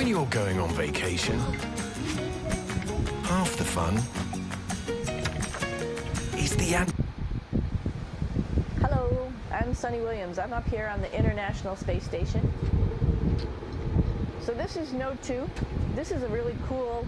When you're going on vacation, half the fun is the Hello, I'm Sunny Williams. I'm up here on the International Space Station. So this is Node 2. This is a really cool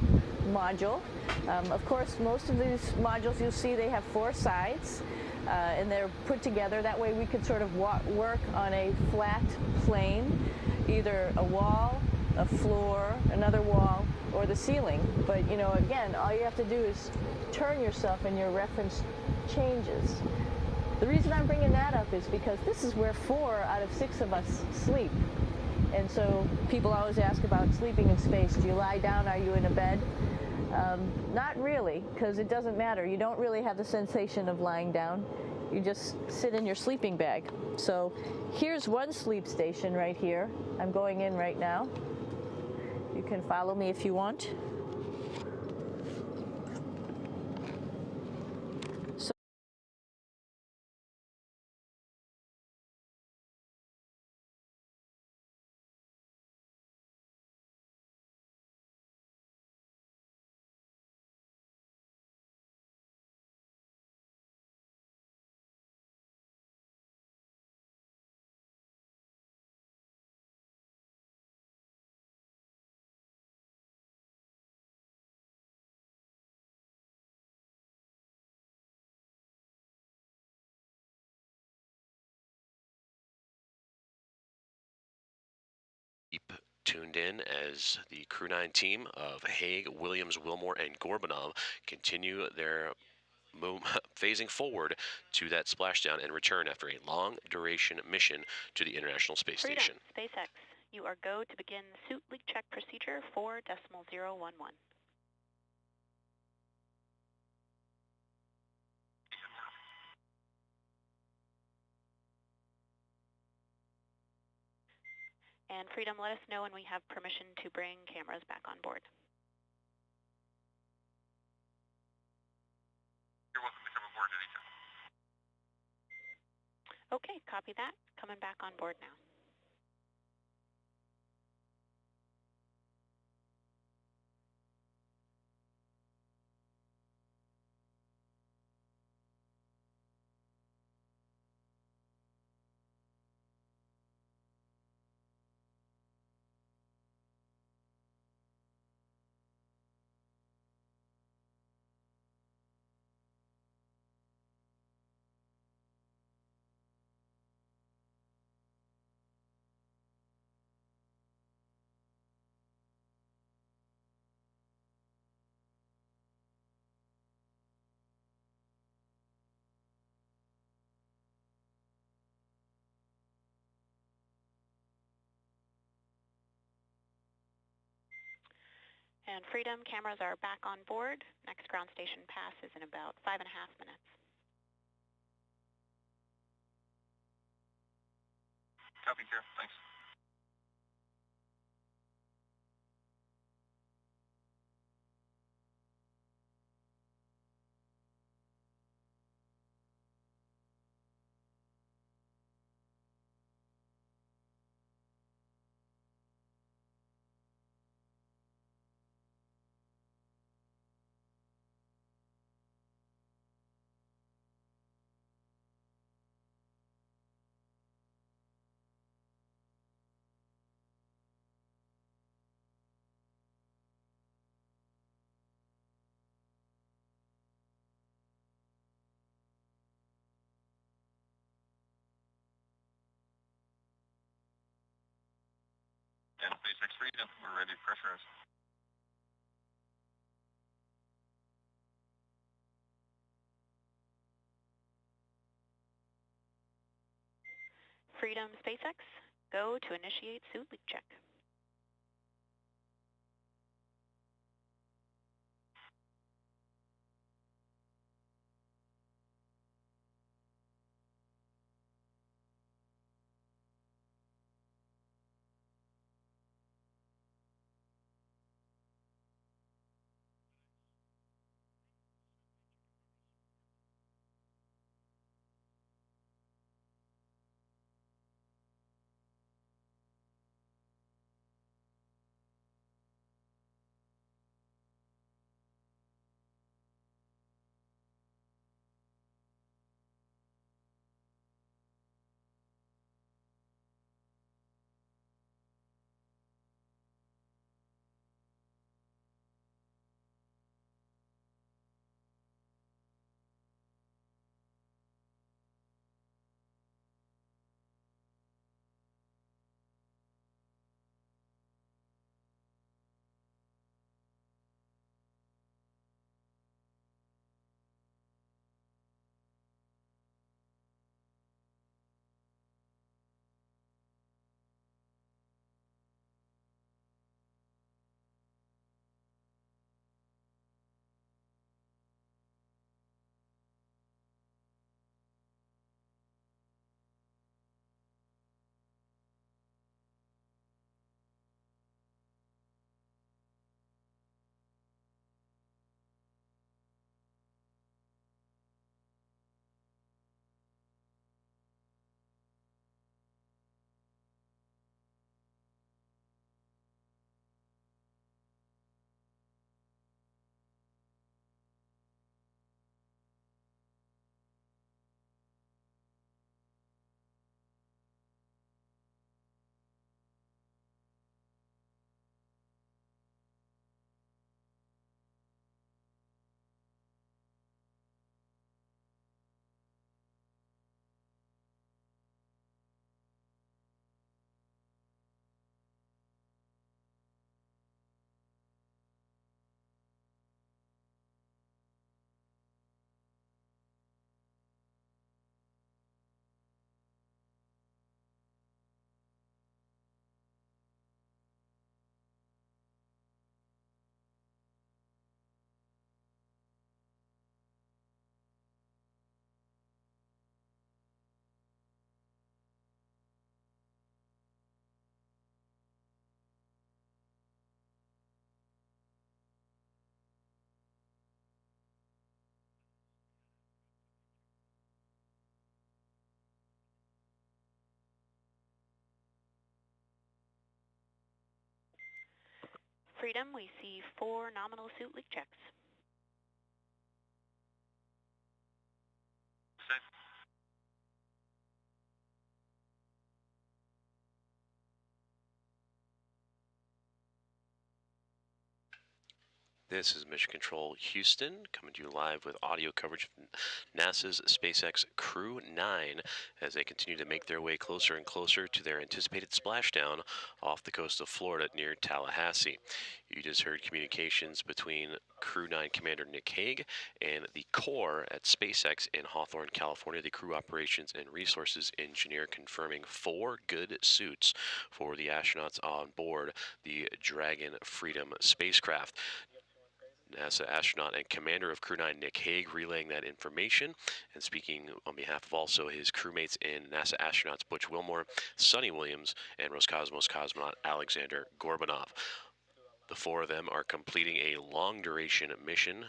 module. Of course, most of these modules you'll see they have 4 sides and they're put together. That way we could sort of work on a flat plane, either a wall, a floor, another wall, or the ceiling. But you know, again, all you have to do is turn yourself and your reference changes. The reason I'm bringing that up is because this is where 4 out of 6 of us sleep. And so people always ask about sleeping in space. Do you lie down? Are you in a bed? Not really, because it doesn't matter. You don't really have the sensation of lying down. You just sit in your sleeping bag. So here's one sleep station right here. I'm going in right now. You can follow me if you want. Tuned in as the Crew-9 team of Haig, Williams, Wilmore, and Gorbanov continue their phasing forward to that splashdown and return after a long-duration mission to the International Space Station. SpaceX, you are go to begin suit leak check procedure 4.011. And Freedom, let us know when we have permission to bring cameras back on board. You're welcome to come aboard anytime. Okay, copy that. Coming back on board now. And Freedom, cameras are back on board. Next ground station pass is in about 5.5 minutes. Copy, Kara. Thanks. And SpaceX Freedom, we're ready to pressurize. Freedom, SpaceX, go to initiate suit leak check. Freedom, we see 4 nominal suit leak checks. Safe. This is Mission Control Houston, coming to you live with audio coverage from NASA's SpaceX Crew-9 as they continue to make their way closer and closer to their anticipated splashdown off the coast of Florida near Tallahassee. You just heard communications between Crew-9 Commander Nick Hague and the Corps at SpaceX in Hawthorne, California, the Crew Operations and Resources Engineer, confirming 4 good suits for the astronauts on board the Dragon Freedom spacecraft. NASA astronaut and commander of Crew-9 Nick Hague relaying that information and speaking on behalf of also his crewmates and NASA astronauts Butch Wilmore, Sonny Williams, and Roscosmos cosmonaut Alexander Gorbanov. The 4 of them are completing a long-duration mission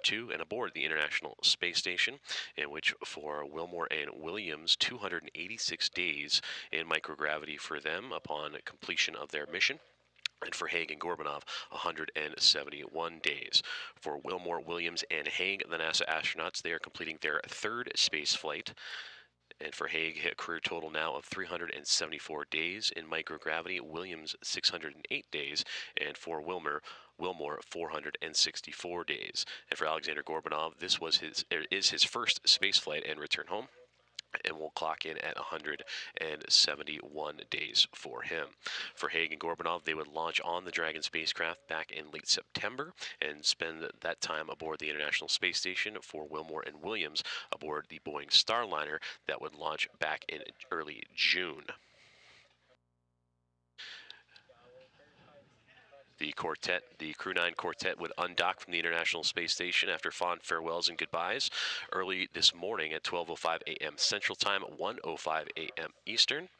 to and aboard the International Space Station, in which for Wilmore and Williams, 286 days in microgravity for them upon completion of their mission. And for Hague and Gorbanov, 171 days. For Wilmore, Williams, and Hague, the NASA astronauts, they are completing their 3rd space flight. And for Hague, a career total now of 374 days in microgravity. Williams, 608 days. And for Wilmore, 464 days. And for Alexander Gorbanov, this is his first space flight and return home, and will clock in at 171 days for him. For Hague and Gorbanov, they would launch on the Dragon spacecraft back in late September and spend that time aboard the International Space Station. For Wilmore and Williams, aboard the Boeing Starliner that would launch back in early June. The Crew-9 quartet would undock from the International Space Station after fond farewells and goodbyes early this morning at 12:05 a.m. Central Time, 1:05 a.m. Eastern.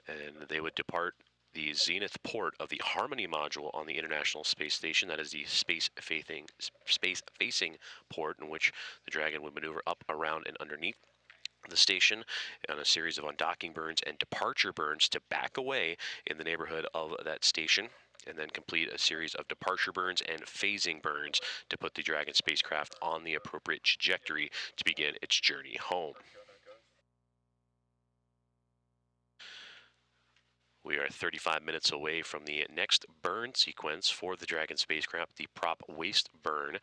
And they would depart the zenith port of the Harmony module on the International Space Station. That is the space-facing port in which the Dragon would maneuver up, around, and underneath the station on a series of undocking burns and departure burns to back away in the neighborhood of that station, and then complete a series of departure burns and phasing burns to put the Dragon spacecraft on the appropriate trajectory to begin its journey home. We are 35 minutes away from the next burn sequence for the Dragon spacecraft, the prop waste burn,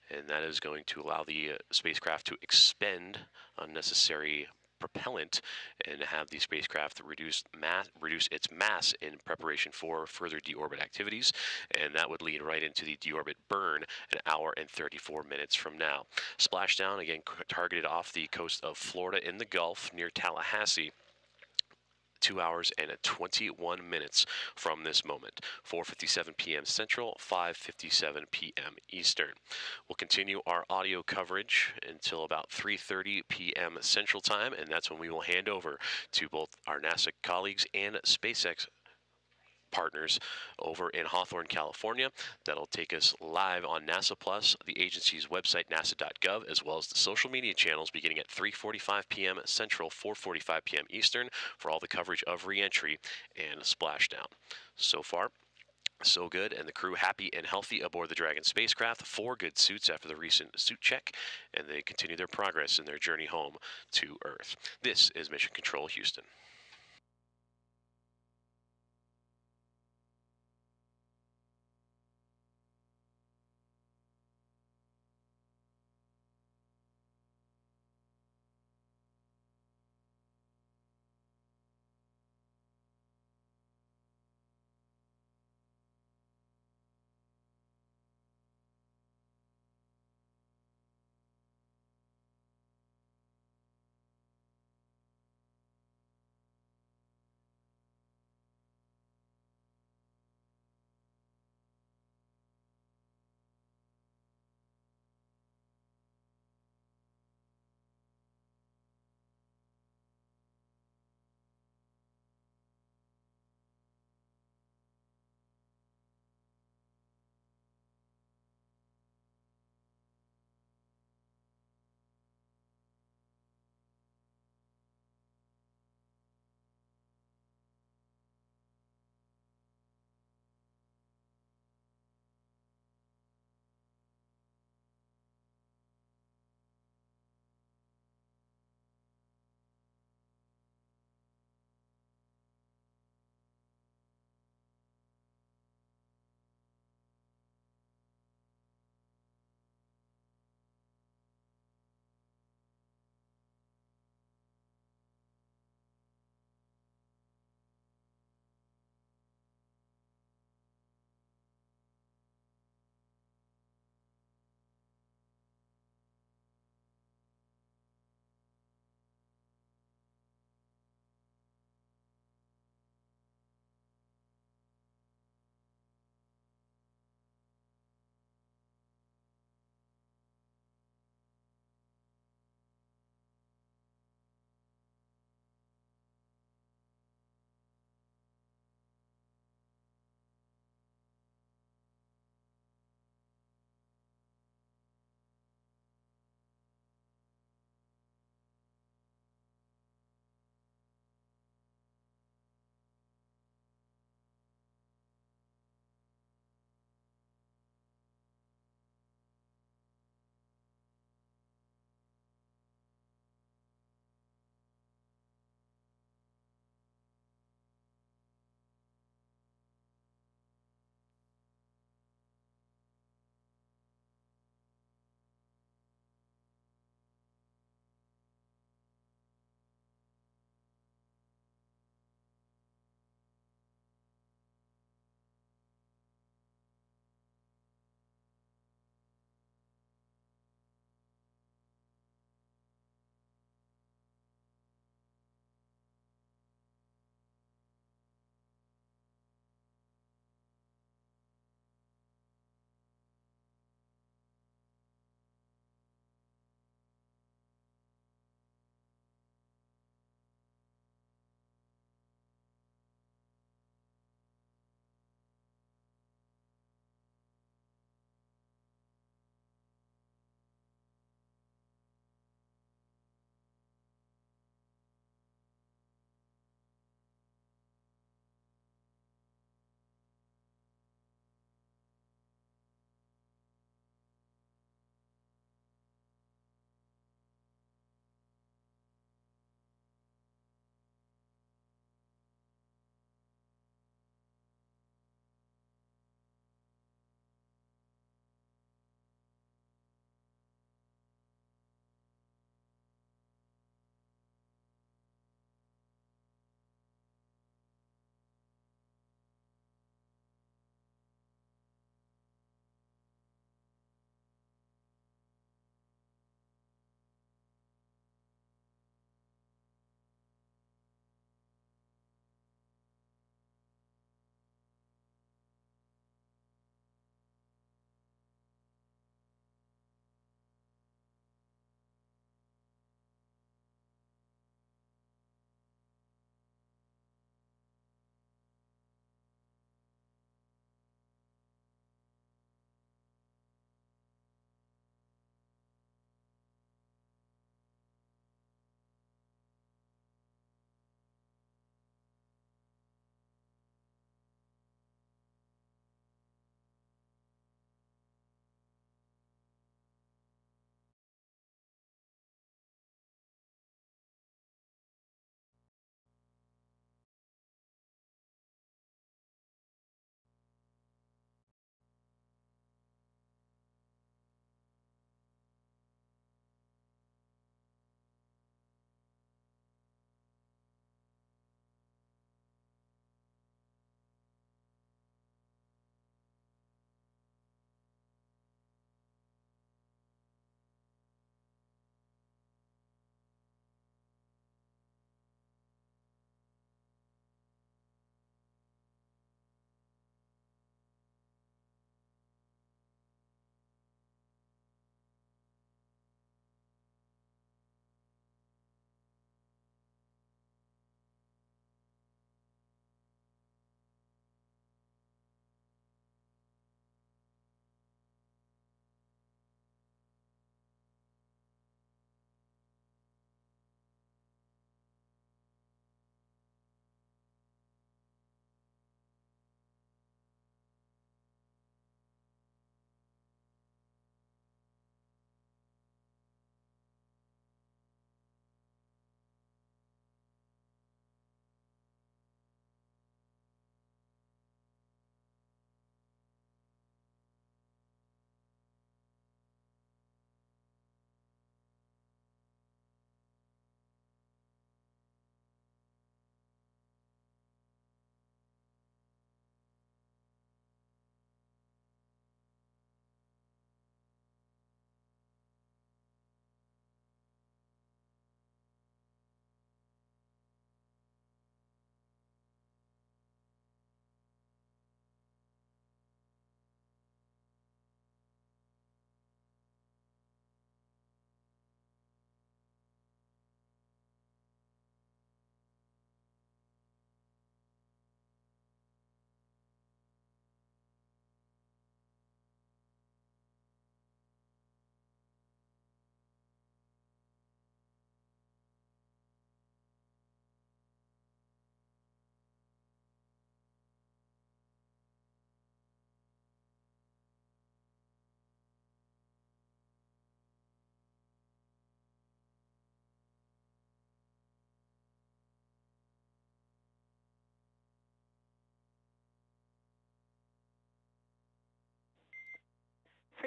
and that is going to allow the spacecraft to expend unnecessary propellant and have the spacecraft reduce its mass in preparation for further deorbit activities, and that would lead right into the deorbit burn an hour and 34 minutes from now. Splashdown, again, targeted off the coast of Florida in the Gulf near Tallahassee. 2 hours and 21 minutes from this moment. 4:57 p.m. Central, 5:57 p.m. Eastern. We'll continue our audio coverage until about 3:30 p.m. Central Time, and that's when we will hand over to both our NASA colleagues and SpaceX partners over in Hawthorne, California. That'll take us live on NASA Plus, the agency's website, nasa.gov, as well as the social media channels beginning at 3:45 p.m. Central, 4:45 p.m. Eastern for all the coverage of reentry and splashdown. So far, so good, and the crew happy and healthy aboard the Dragon spacecraft. 4 good suits after the recent suit check, and they continue their progress in their journey home to Earth. This is Mission Control Houston.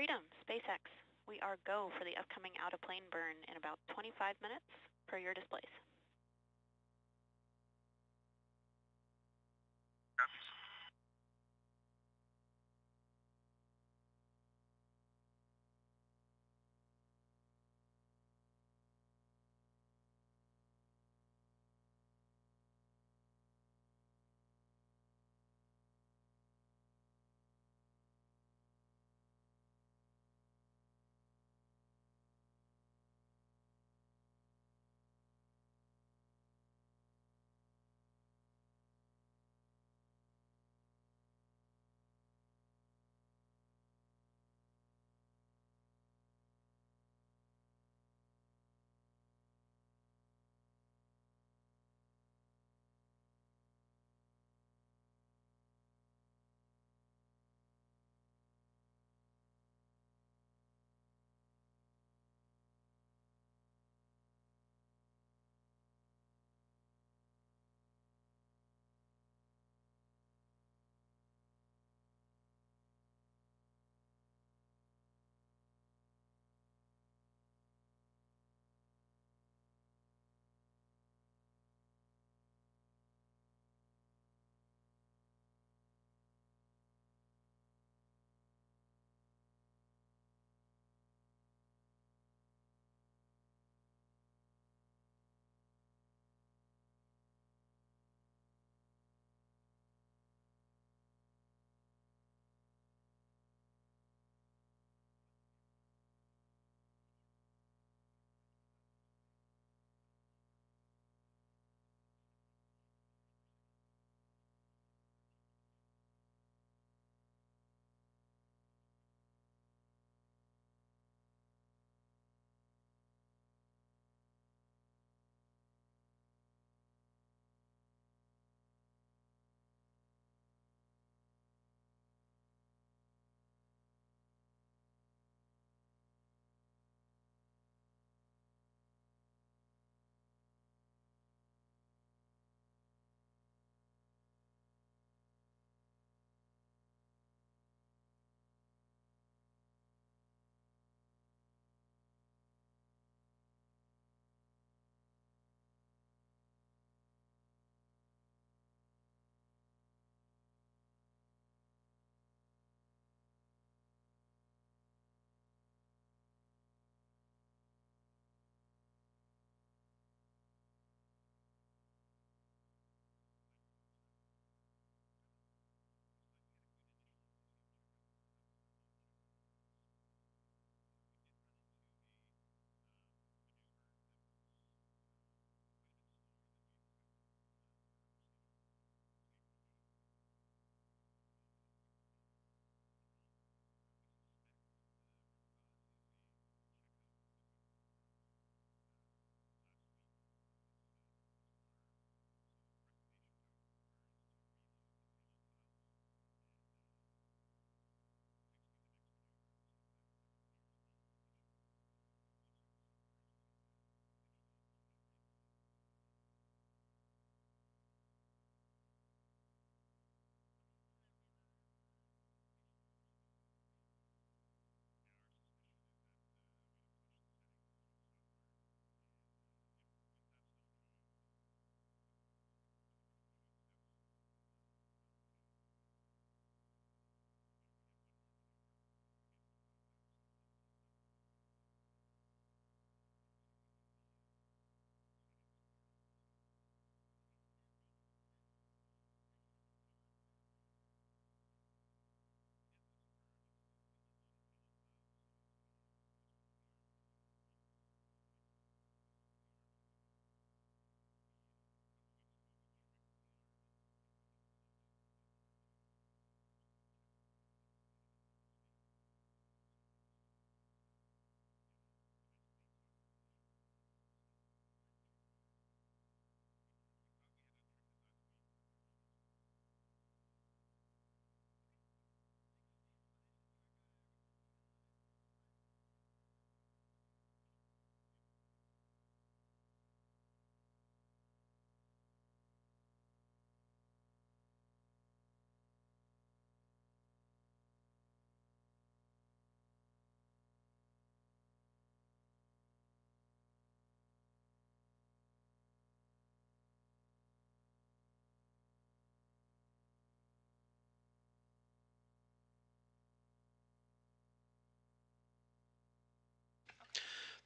Freedom, SpaceX. We are go for the upcoming out-of-plane burn in about 25 minutes per your displays. Copies.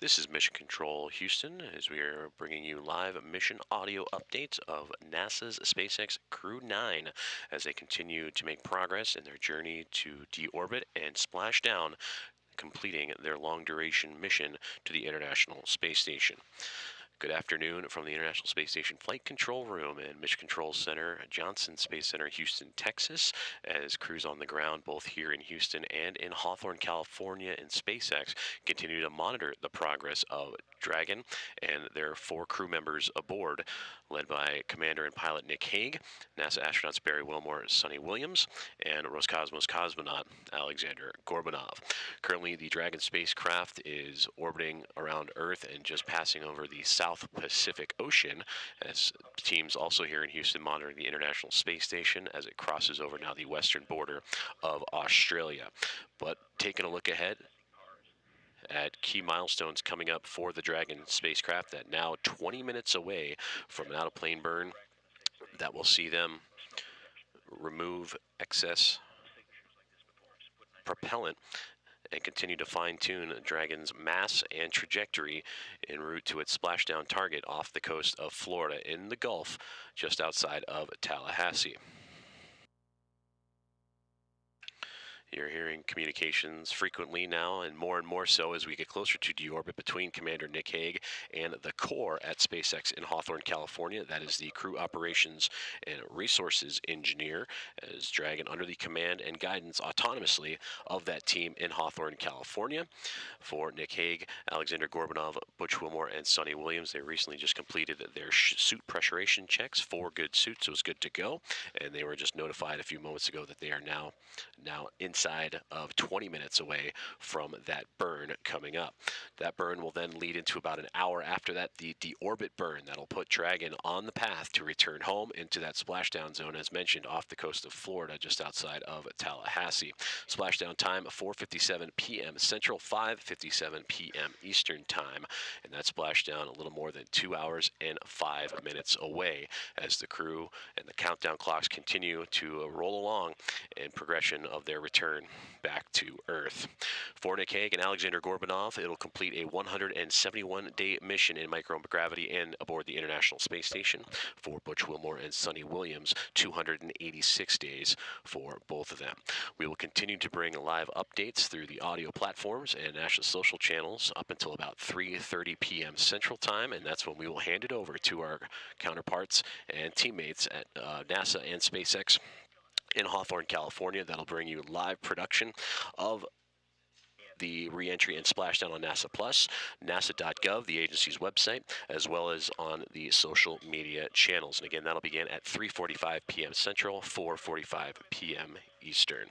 This is Mission Control Houston, as we are bringing you live mission audio updates of NASA's SpaceX Crew-9 as they continue to make progress in their journey to deorbit and splash down, completing their long-duration mission to the International Space Station. Good afternoon from the International Space Station Flight Control Room and Mission Control Center, Johnson Space Center, Houston, Texas, as crews on the ground both here in Houston and in Hawthorne, California, and SpaceX continue to monitor the progress of Dragon and their 4 crew members aboard, led by Commander and Pilot Nick Hague, NASA astronauts Barry Wilmore, Sonny Williams, and Roscosmos cosmonaut Alexander Gorbanov. Currently, the Dragon spacecraft is orbiting around Earth and just passing over the South Pacific Ocean, as teams also here in Houston monitoring the International Space Station as it crosses over now the western border of Australia. But taking a look ahead at key milestones coming up for the Dragon spacecraft, that now 20 minutes away from an out-of-plane burn that will see them remove excess propellant and continue to fine-tune Dragon's mass and trajectory en route to its splashdown target off the coast of Florida in the Gulf, just outside of Tallahassee. You're hearing communications frequently now, and more so as we get closer to deorbit between Commander Nick Hague and the core at SpaceX in Hawthorne, California. That is the Crew Operations and Resources Engineer, as Dragon under the command and guidance autonomously of that team in Hawthorne, California. For Nick Hague, Alexander Gorbanov, Butch Wilmore, and Sonny Williams, they recently just completed their suit pressurization checks. 4 good suits, it was good to go, and they were just notified a few moments ago that they are now inside of 20 minutes away from that burn coming up. That burn will then lead into about an hour after that, the deorbit burn that'll put Dragon on the path to return home into that splashdown zone, as mentioned, off the coast of Florida, just outside of Tallahassee. Splashdown time 4:57 p.m. Central, 5:57 p.m. Eastern time, and that splashdown a little more than 2 hours and 5 minutes away, as the crew and the countdown clocks continue to roll along in progression of their return back to Earth. For Nick Hague and Alexander Gorbanov, it'll complete a 171-day mission in microgravity and aboard the International Space Station. For Butch Wilmore and Sonny Williams, 286 days for both of them. We will continue to bring live updates through the audio platforms and national social channels up until about 3:30 p.m. Central Time, and that's when we will hand it over to our counterparts and teammates at NASA and SpaceX in Hawthorne, California. That'll bring you live production of the re-entry and splashdown on NASA Plus, nasa.gov, the agency's website, as well as on the social media channels. And again, that'll begin at 3:45 p.m. Central, 4:45 p.m. Eastern.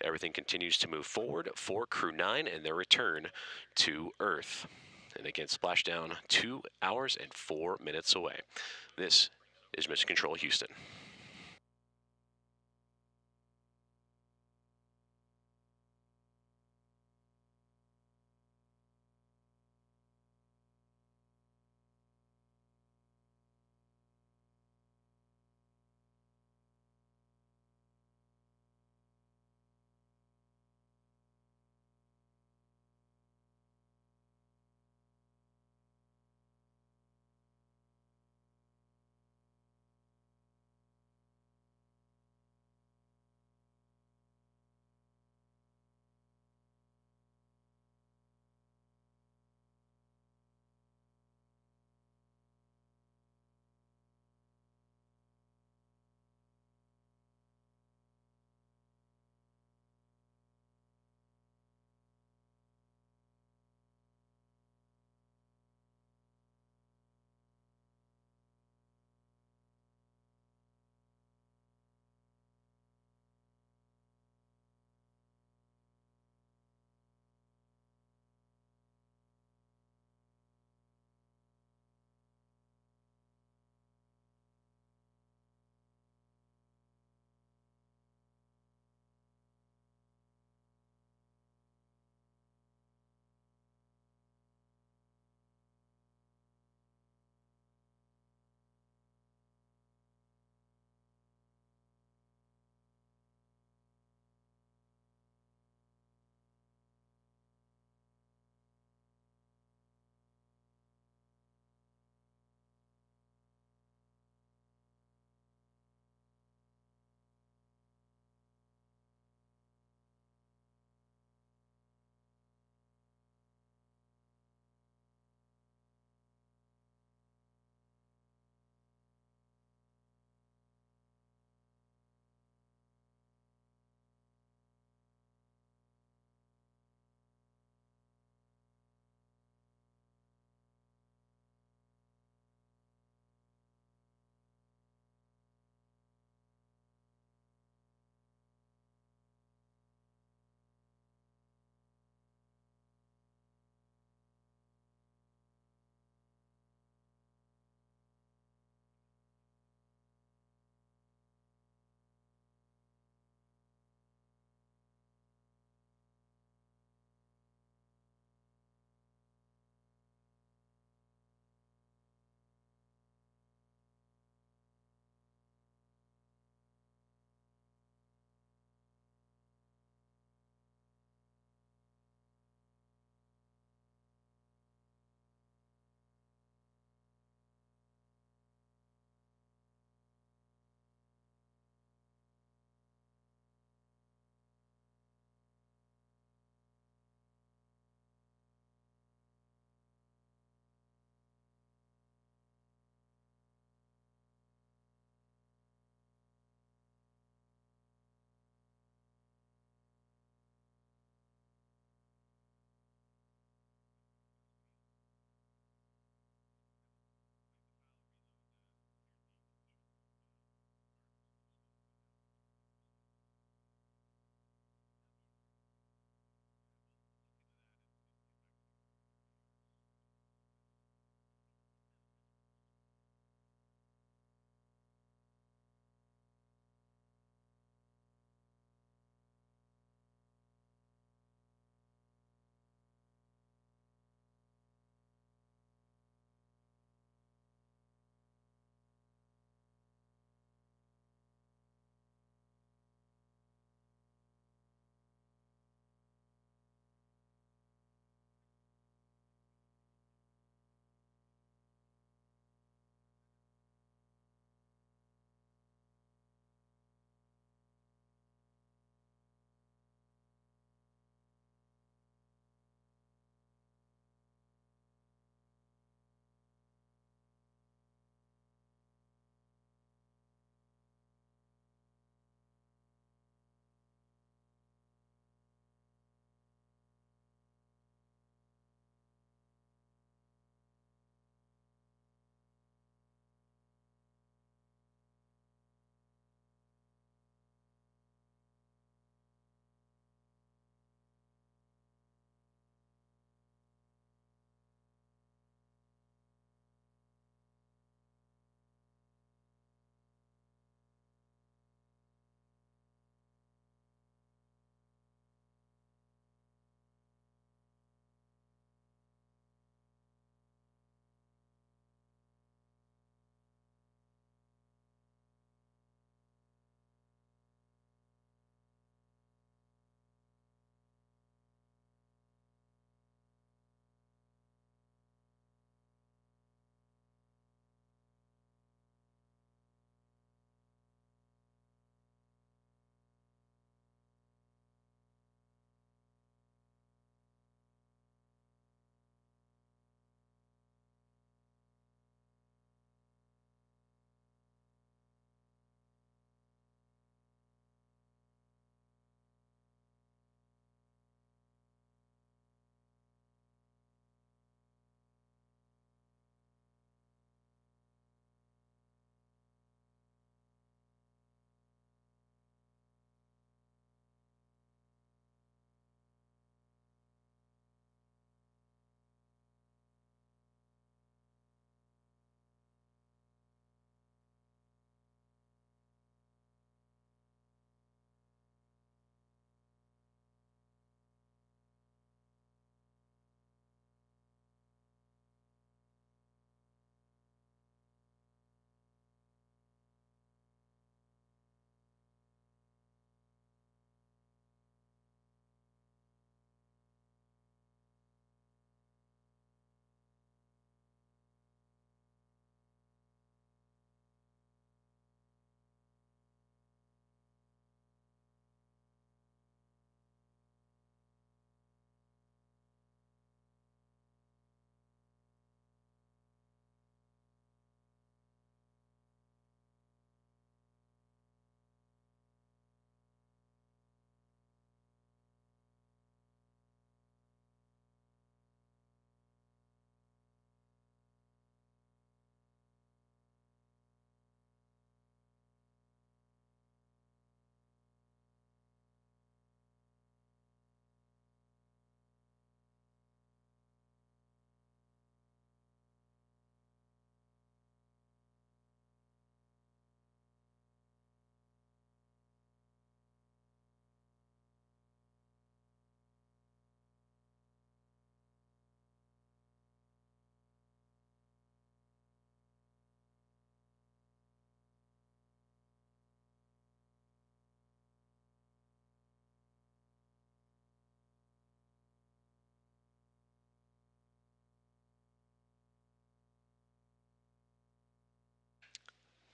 Everything continues to move forward for Crew-9 and their return to Earth. And again, splashdown 2 hours and 4 minutes away. This is Mission Control Houston.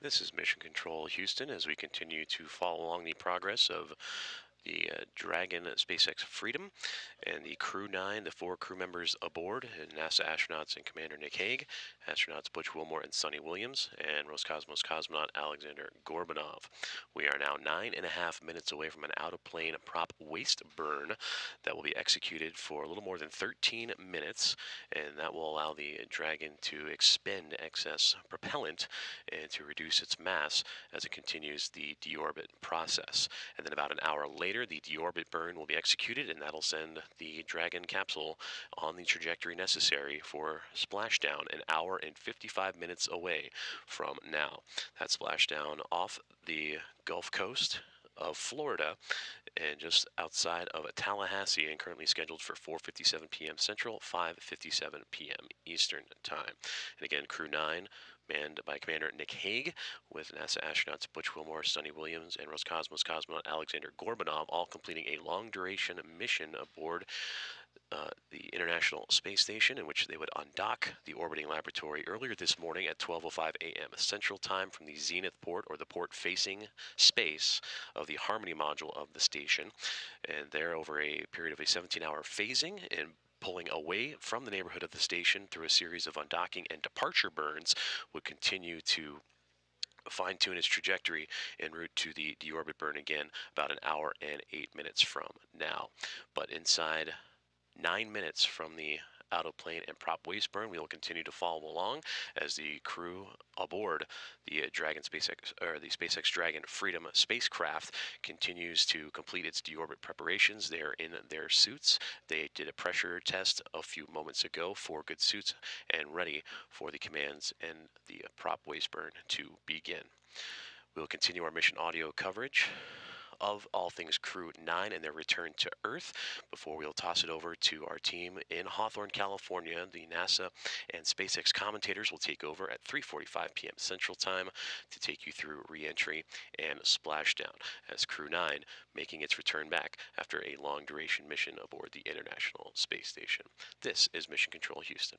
This is Mission Control Houston as we continue to follow along the progress of the Dragon SpaceX Freedom and the Crew-9, the 4 crew members aboard, and NASA astronauts and Commander Nick Hague, astronauts Butch Wilmore and Sonny Williams, and Roscosmos cosmonaut Alexander Gorbanov. We are now 9.5 minutes away from an out-of-plane prop waste burn that will be executed for a little more than 13 minutes, and that will allow the Dragon to expend excess propellant and to reduce its mass as it continues the deorbit process. And then about an hour later, the deorbit burn will be executed, and that'll send the Dragon capsule on the trajectory necessary for splashdown an hour and 55 minutes away from now. That splashdown off the Gulf Coast of Florida and just outside of Tallahassee, and currently scheduled for 4:57 p.m. Central, 5:57 p.m. Eastern Time. And again, Crew-9, manned by Commander Nick Hague, with NASA astronauts Butch Wilmore, Sonny Williams, and Roscosmos cosmonaut Alexander Gorbanov, all completing a long-duration mission aboard the International Space Station, in which they would undock the orbiting laboratory earlier this morning at 12:05 a.m. Central Time from the zenith port, or the port facing space, of the Harmony module of the station. And there, over a period of a 17-hour phasing and pulling away from the neighborhood of the station through a series of undocking and departure burns, would continue to fine-tune its trajectory en route to the deorbit burn again about an hour and 8 minutes from now. But inside 9 minutes from the out-of-plane and prop waste burn, we will continue to follow along as the crew aboard the SpaceX Dragon Freedom spacecraft continues to complete its deorbit preparations. They are in their suits. They did a pressure test a few moments ago, 4 good suits, and ready for the commands and the prop waste burn to begin. We'll continue our mission audio coverage of all things Crew-9 and their return to Earth before we'll toss it over to our team in Hawthorne, California. The NASA and SpaceX commentators will take over at 3:45 p.m. Central Time to take you through re-entry and splashdown, as Crew-9 making its return back after a long-duration mission aboard the International Space Station. This is Mission Control Houston.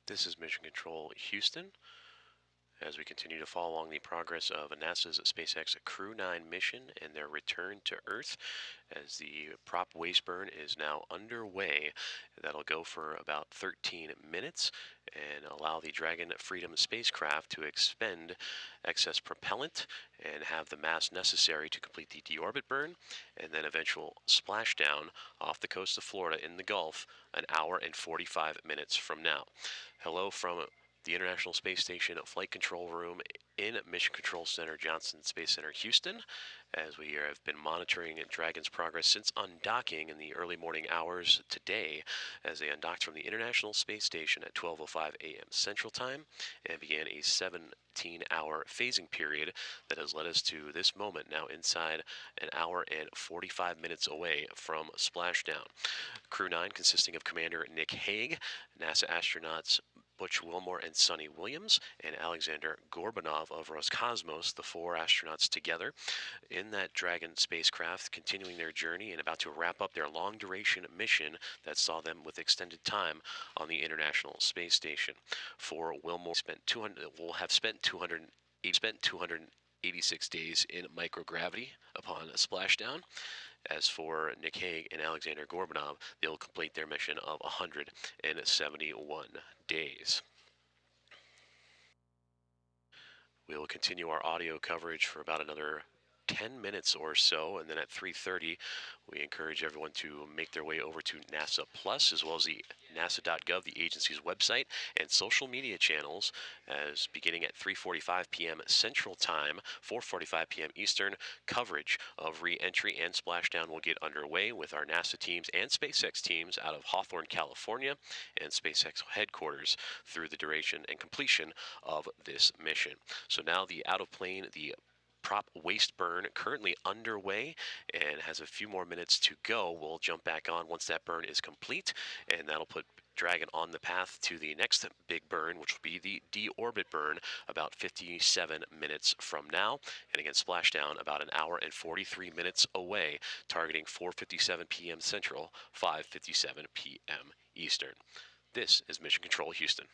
This is Mission Control Houston as we continue to follow along the progress of NASA's SpaceX Crew-9 mission and their return to Earth as the prop waste burn is now underway. That'll go for about 13 minutes and allow the Dragon Freedom spacecraft to expend excess propellant and have the mass necessary to complete the deorbit burn and then eventual splashdown off the coast of Florida in the Gulf an hour and 45 minutes from now. Hello from the International Space Station Flight Control Room in Mission Control Center, Johnson Space Center, Houston, as we have been monitoring Dragon's progress since undocking in the early morning hours today, as they undocked from the International Space Station at 12:05 a.m. Central Time and began a 17-hour phasing period that has led us to this moment, now inside an hour and 45 minutes away from splashdown. Crew-9 consisting of Commander Nick Hague, NASA astronauts Butch Wilmore and Sonny Williams, and Alexander Gorbanov of Roscosmos, the 4 astronauts together in that Dragon spacecraft, continuing their journey and about to wrap up their long-duration mission that saw them with extended time on the International Space Station. For Wilmore, will have spent 286 days in microgravity upon a splashdown. As for Nick Hague and Alexander Gorbanov, they'll complete their mission of 171 days. We will continue our audio coverage for about another 10 minutes or so, and then at 3:30 we encourage everyone to make their way over to NASA Plus, as well as the nasa.gov, the agency's website, and social media channels, as beginning at 3:45 p.m. Central Time, 4:45 p.m. Eastern, coverage of re-entry and splashdown will get underway with our NASA teams and SpaceX teams out of Hawthorne, California, and SpaceX headquarters through the duration and completion of this mission. So now the out-of-plane, the prop waste burn currently underway and has a few more minutes to go. We'll jump back on once that burn is complete, and that'll put Dragon on the path to the next big burn, which will be the deorbit burn about 57 minutes from now. And again, splashdown about an hour and 43 minutes away, targeting 4:57 p.m. Central, 5:57 p.m. Eastern. This is Mission Control Houston.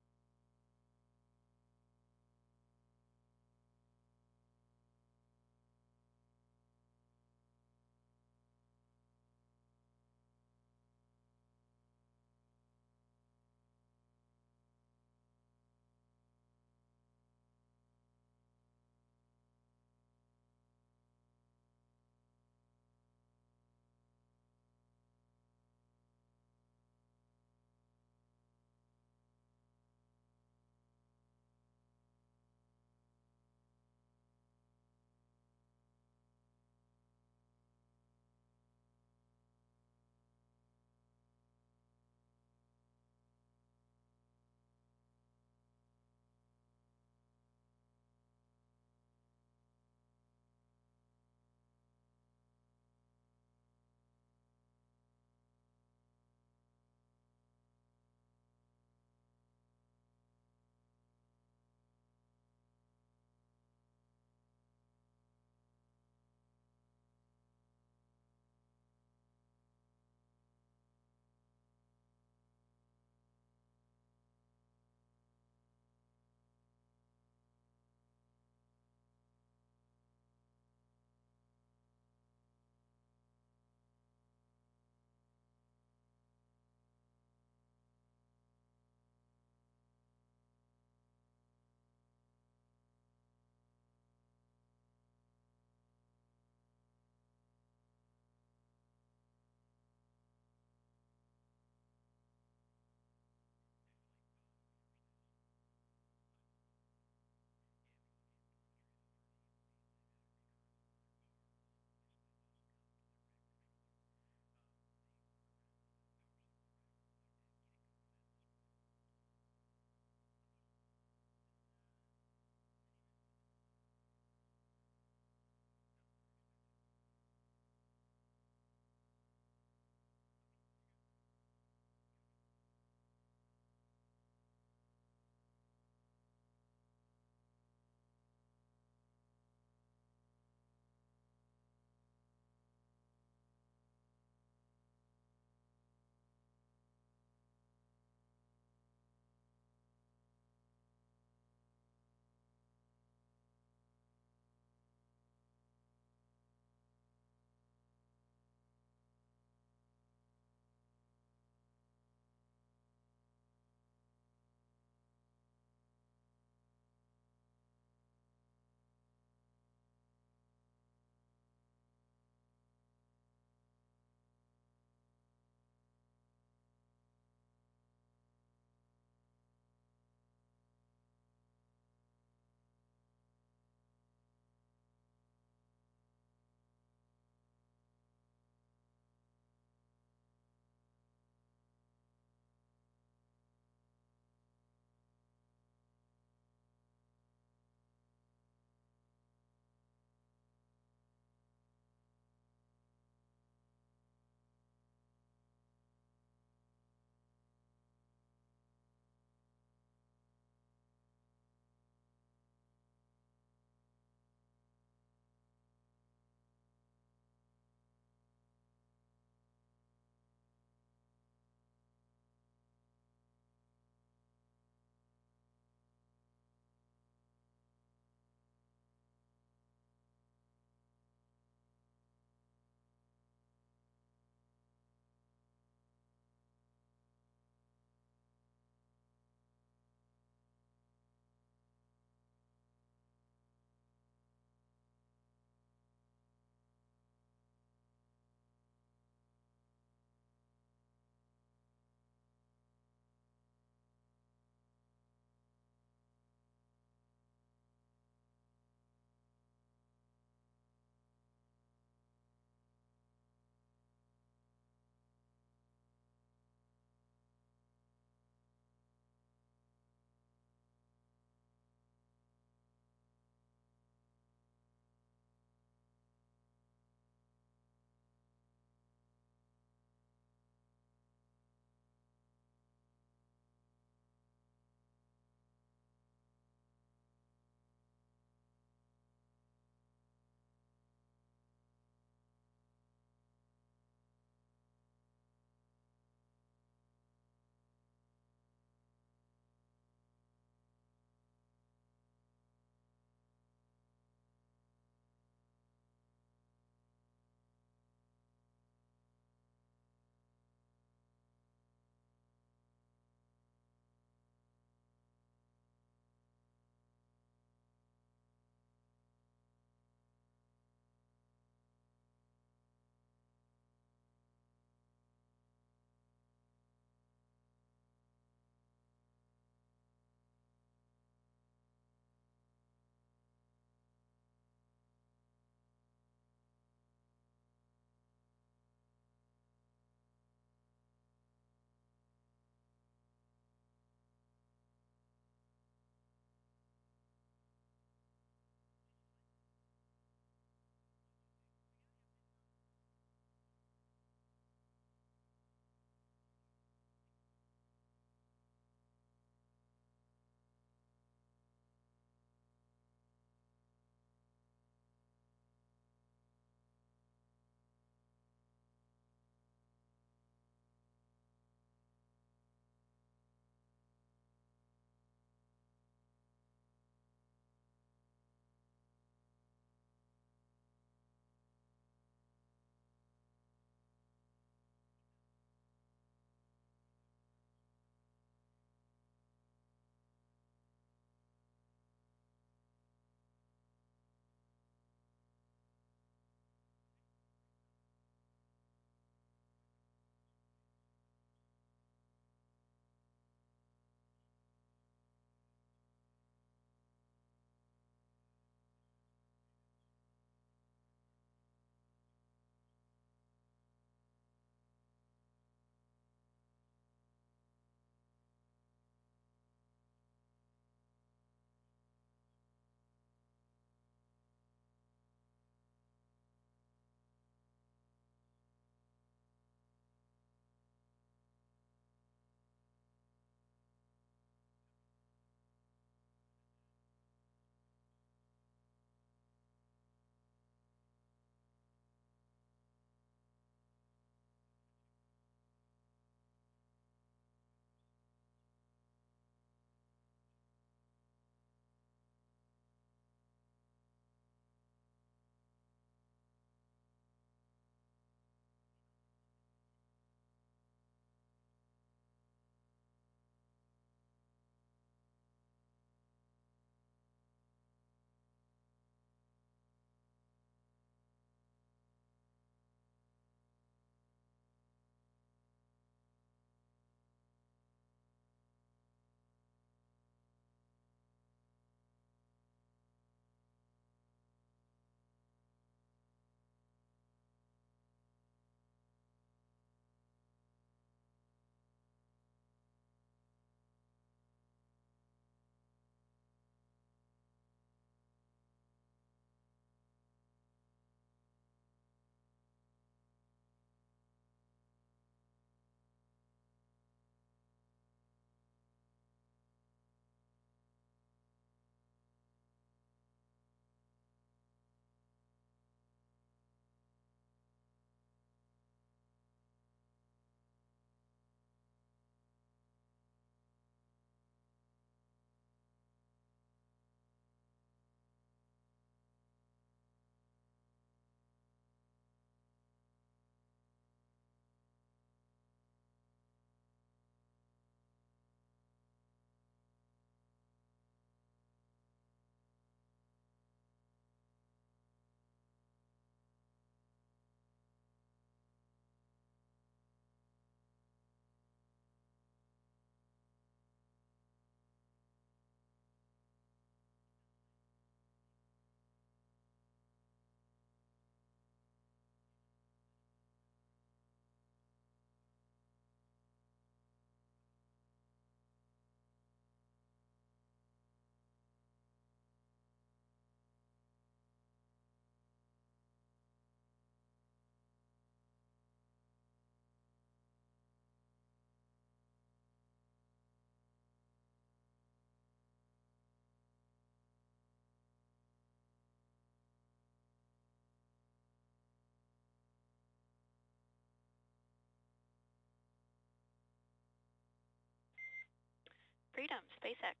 Freedom, SpaceX.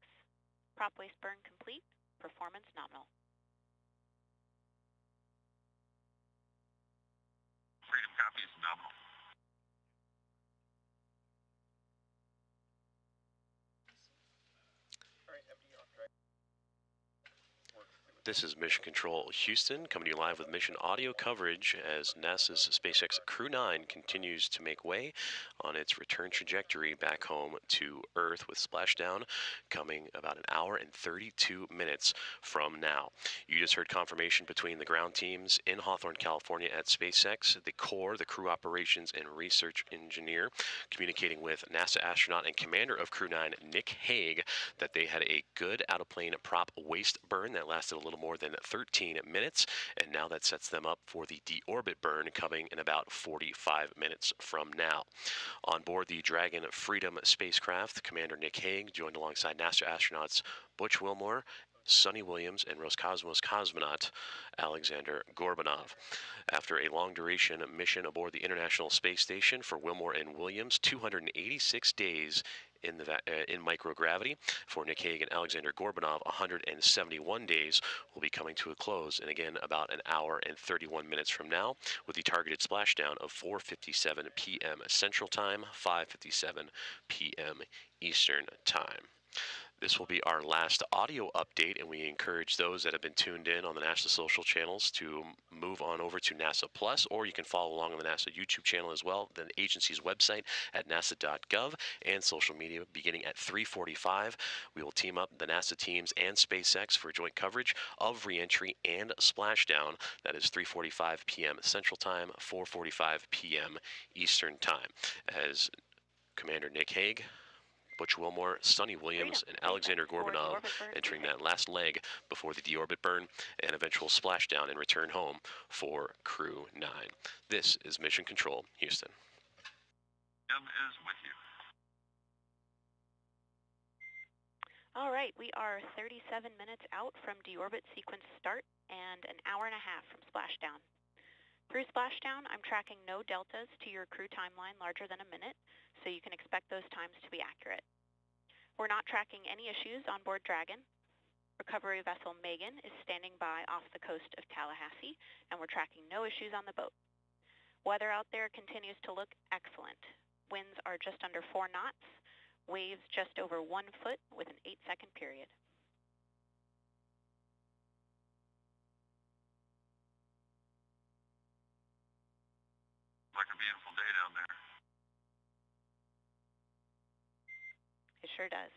Prop waste burn complete. Performance nominal. Freedom copy is nominal. This is Mission Control Houston, coming to you live with mission audio coverage as NASA's SpaceX Crew-9 continues to make way on its return trajectory back home to Earth, with splashdown coming about an hour and 32 minutes from now. You just heard confirmation between the ground teams in Hawthorne, California at SpaceX, the core, the crew operations and research engineer, communicating with NASA astronaut and commander of Crew-9, Nick Hague, that they had a good out-of-plane prop waste burn that lasted a little more than 13 minutes, and now that sets them up for the deorbit burn coming in about 45 minutes from now. On board the Dragon Freedom spacecraft, Commander Nick Hague joined alongside NASA astronauts Butch Wilmore, Sonny Williams, and Roscosmos cosmonaut Alexander Gorbanov. After a long-duration mission aboard the International Space Station for Wilmore and Williams, 286 days in microgravity. For Nick Hague and Alexander Gorbanov, 171 days will be coming to a close in, again, about an hour and 31 minutes from now, with the targeted splashdown of 4:57 p.m. Central Time, 5:57 p.m. Eastern Time. This will be our last audio update, and we encourage those that have been tuned in on the NASA social channels to move on over to NASA Plus, or you can follow along on the NASA YouTube channel as well, the agency's website at nasa.gov, and social media beginning at 3:45. We will team up the NASA teams and SpaceX for joint coverage of reentry and splashdown. That is 3:45 p.m. Central Time, 4:45 p.m. Eastern Time, as Commander Nick Hague, Butch Wilmore, Sonny Williams, and Alexander Gorbanov entering that last leg before the deorbit burn and eventual splashdown and return home for Crew-9. This is Mission Control, Houston. Jim is with you. All right, we are 37 minutes out from deorbit sequence start and an hour and a half from splashdown. Through splashdown, I'm tracking no deltas to your crew timeline larger than a minute, so you can expect those times to be accurate. We're not tracking any issues on board Dragon. Recovery vessel Megan is standing by off the coast of Tallahassee, and we're tracking no issues on the boat. Weather out there continues to look excellent. Winds are just under 4 knots, waves just over 1 foot with an 8-second period. Like a beautiful day down there. It sure does.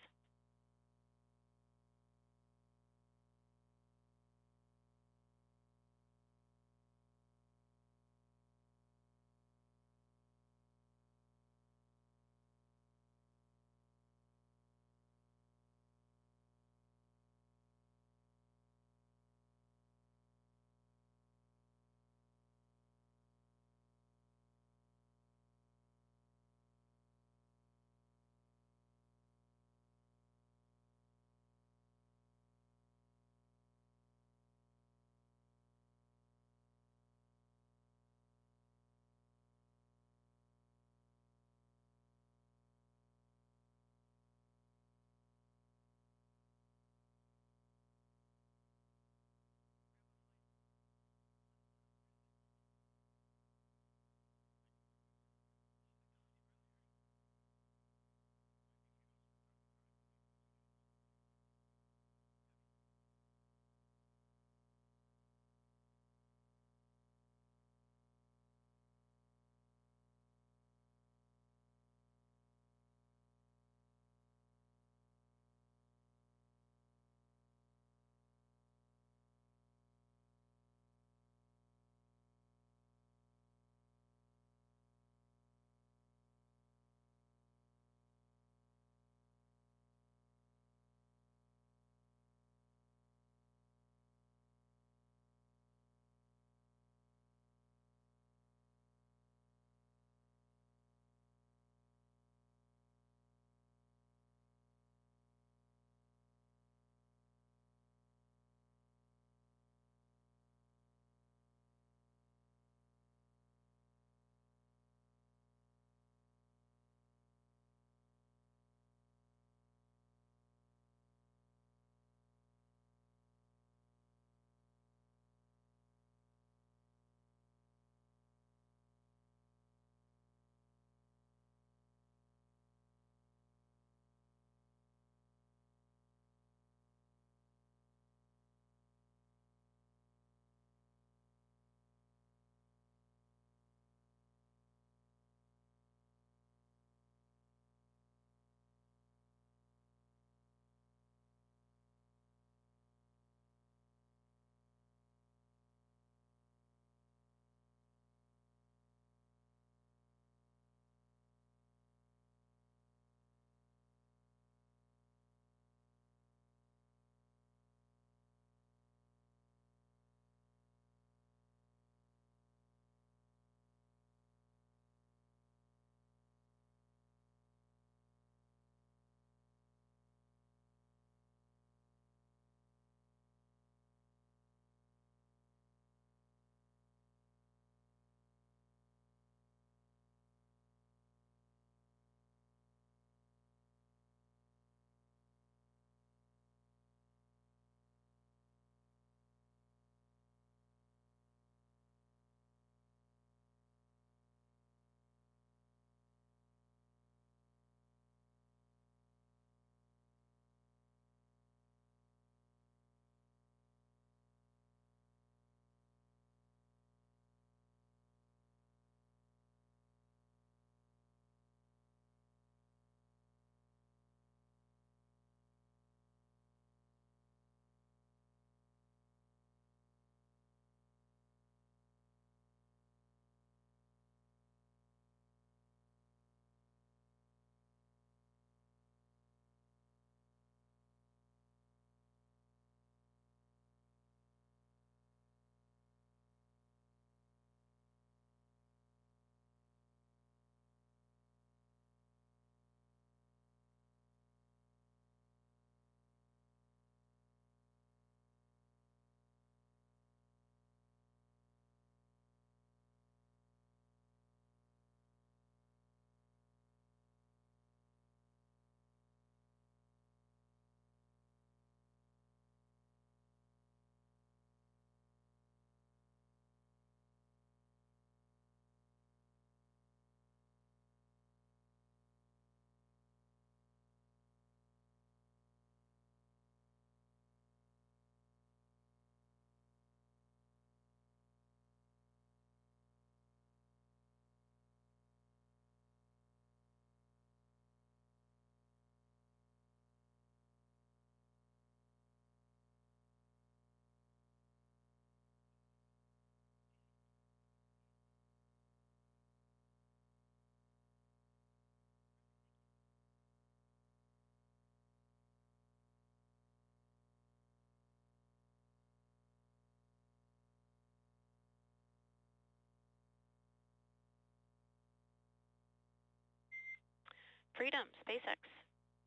Freedom, SpaceX.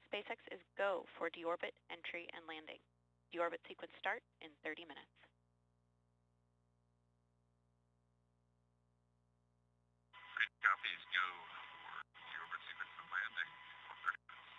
SpaceX is go for deorbit entry and landing. Deorbit sequence start in 30 minutes. Great copies go for deorbit sequence and landing for 30 minutes.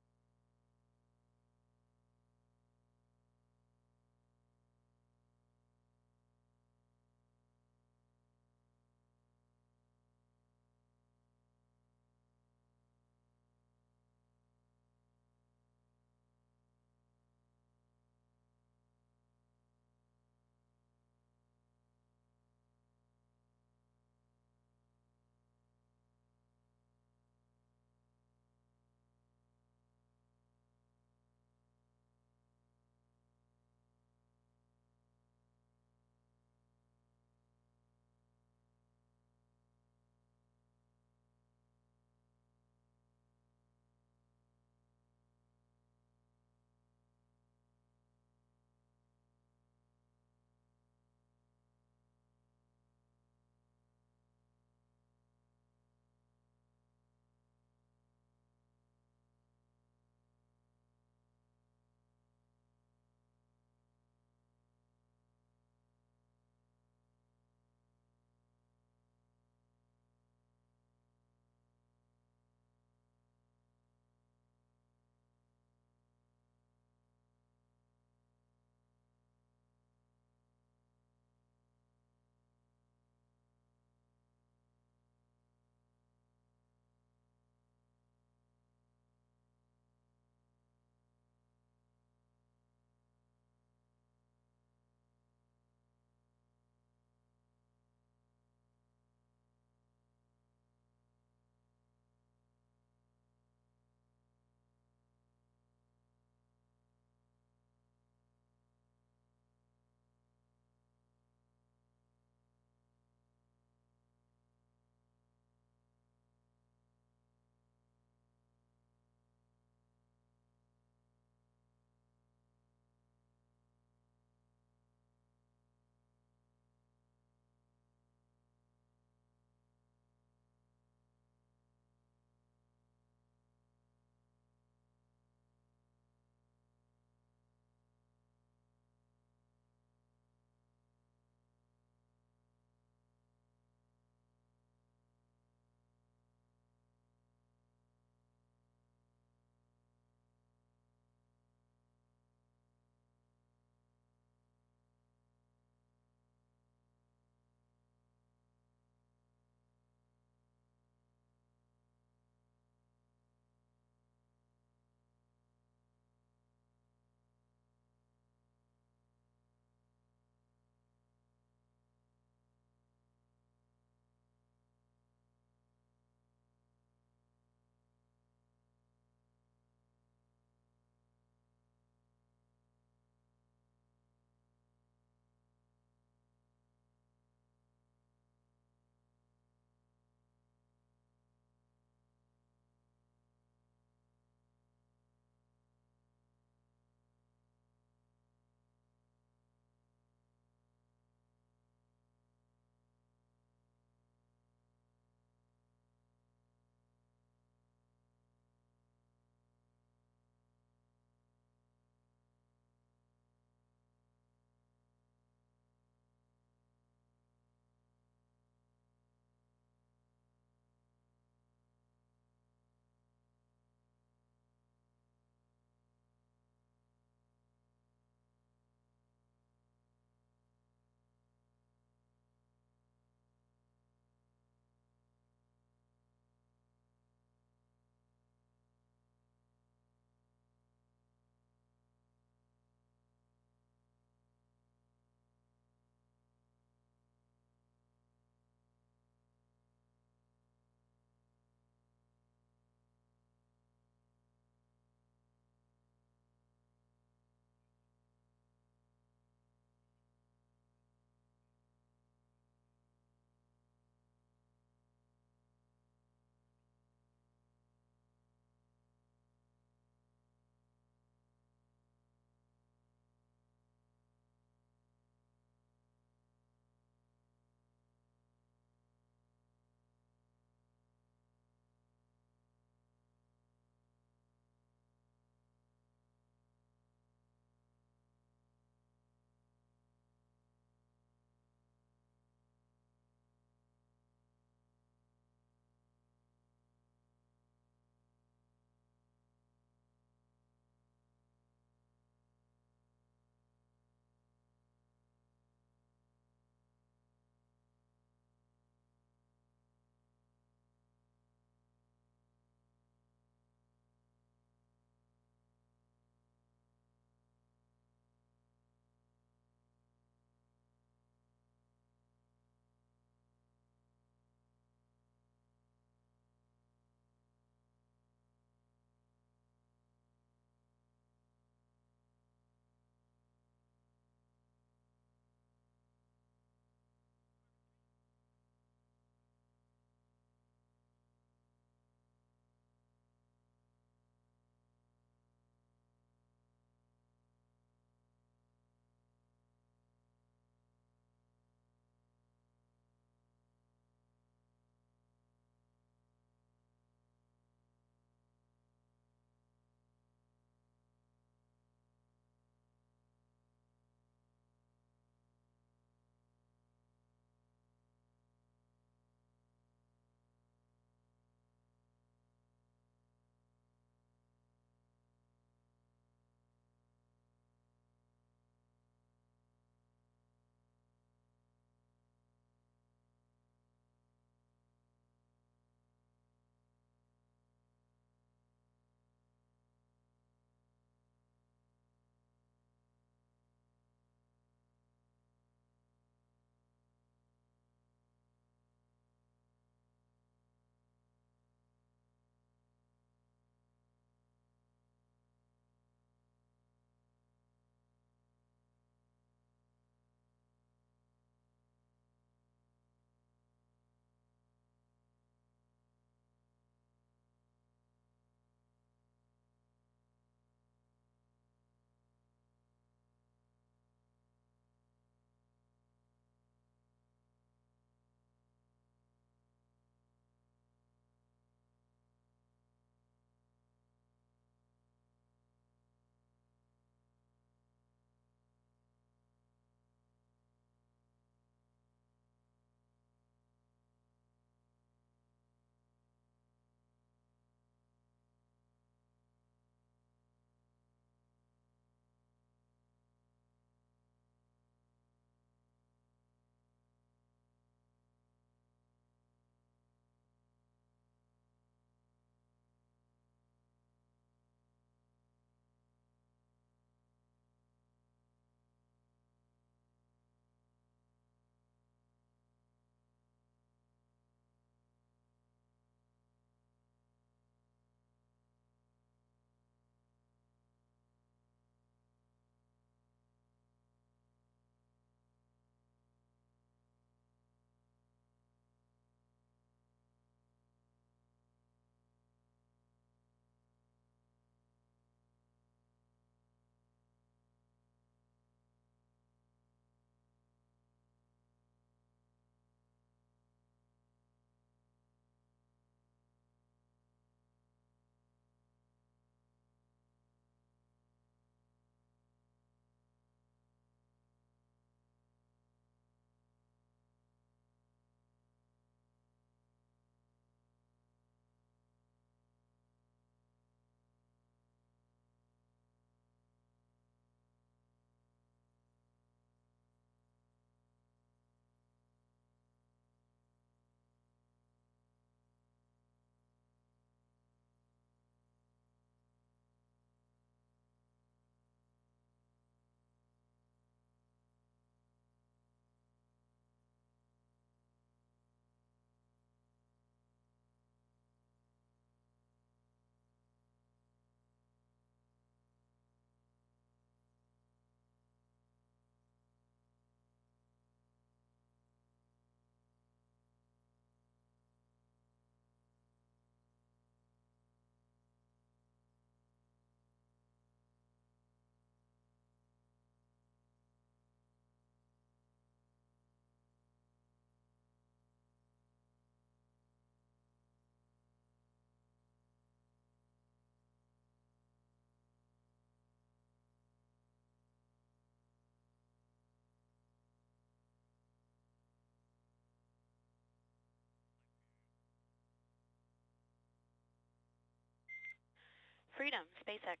Freedom, SpaceX.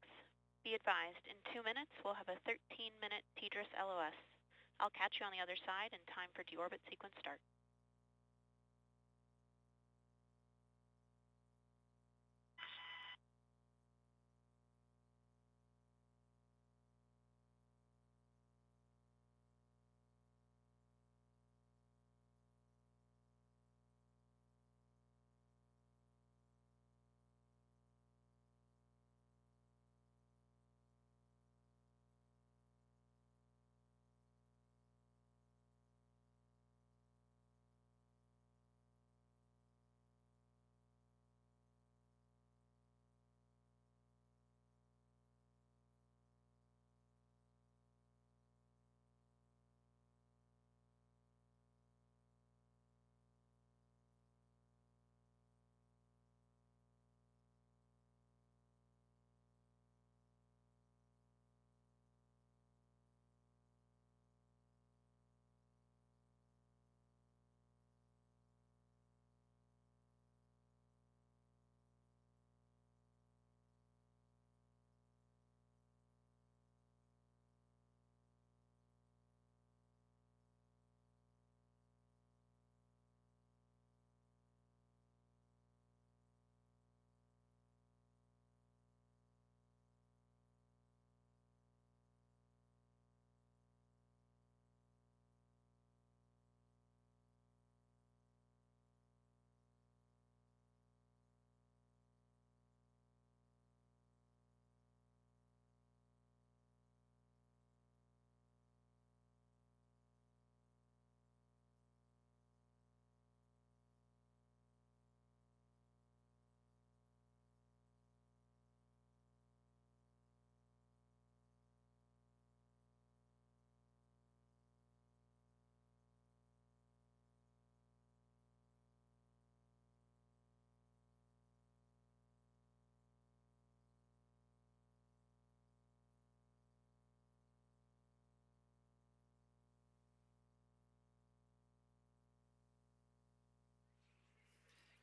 Be advised, in 2 minutes we'll have a 13-minute TDRS LOS. I'll catch you on the other side in time for deorbit sequence start.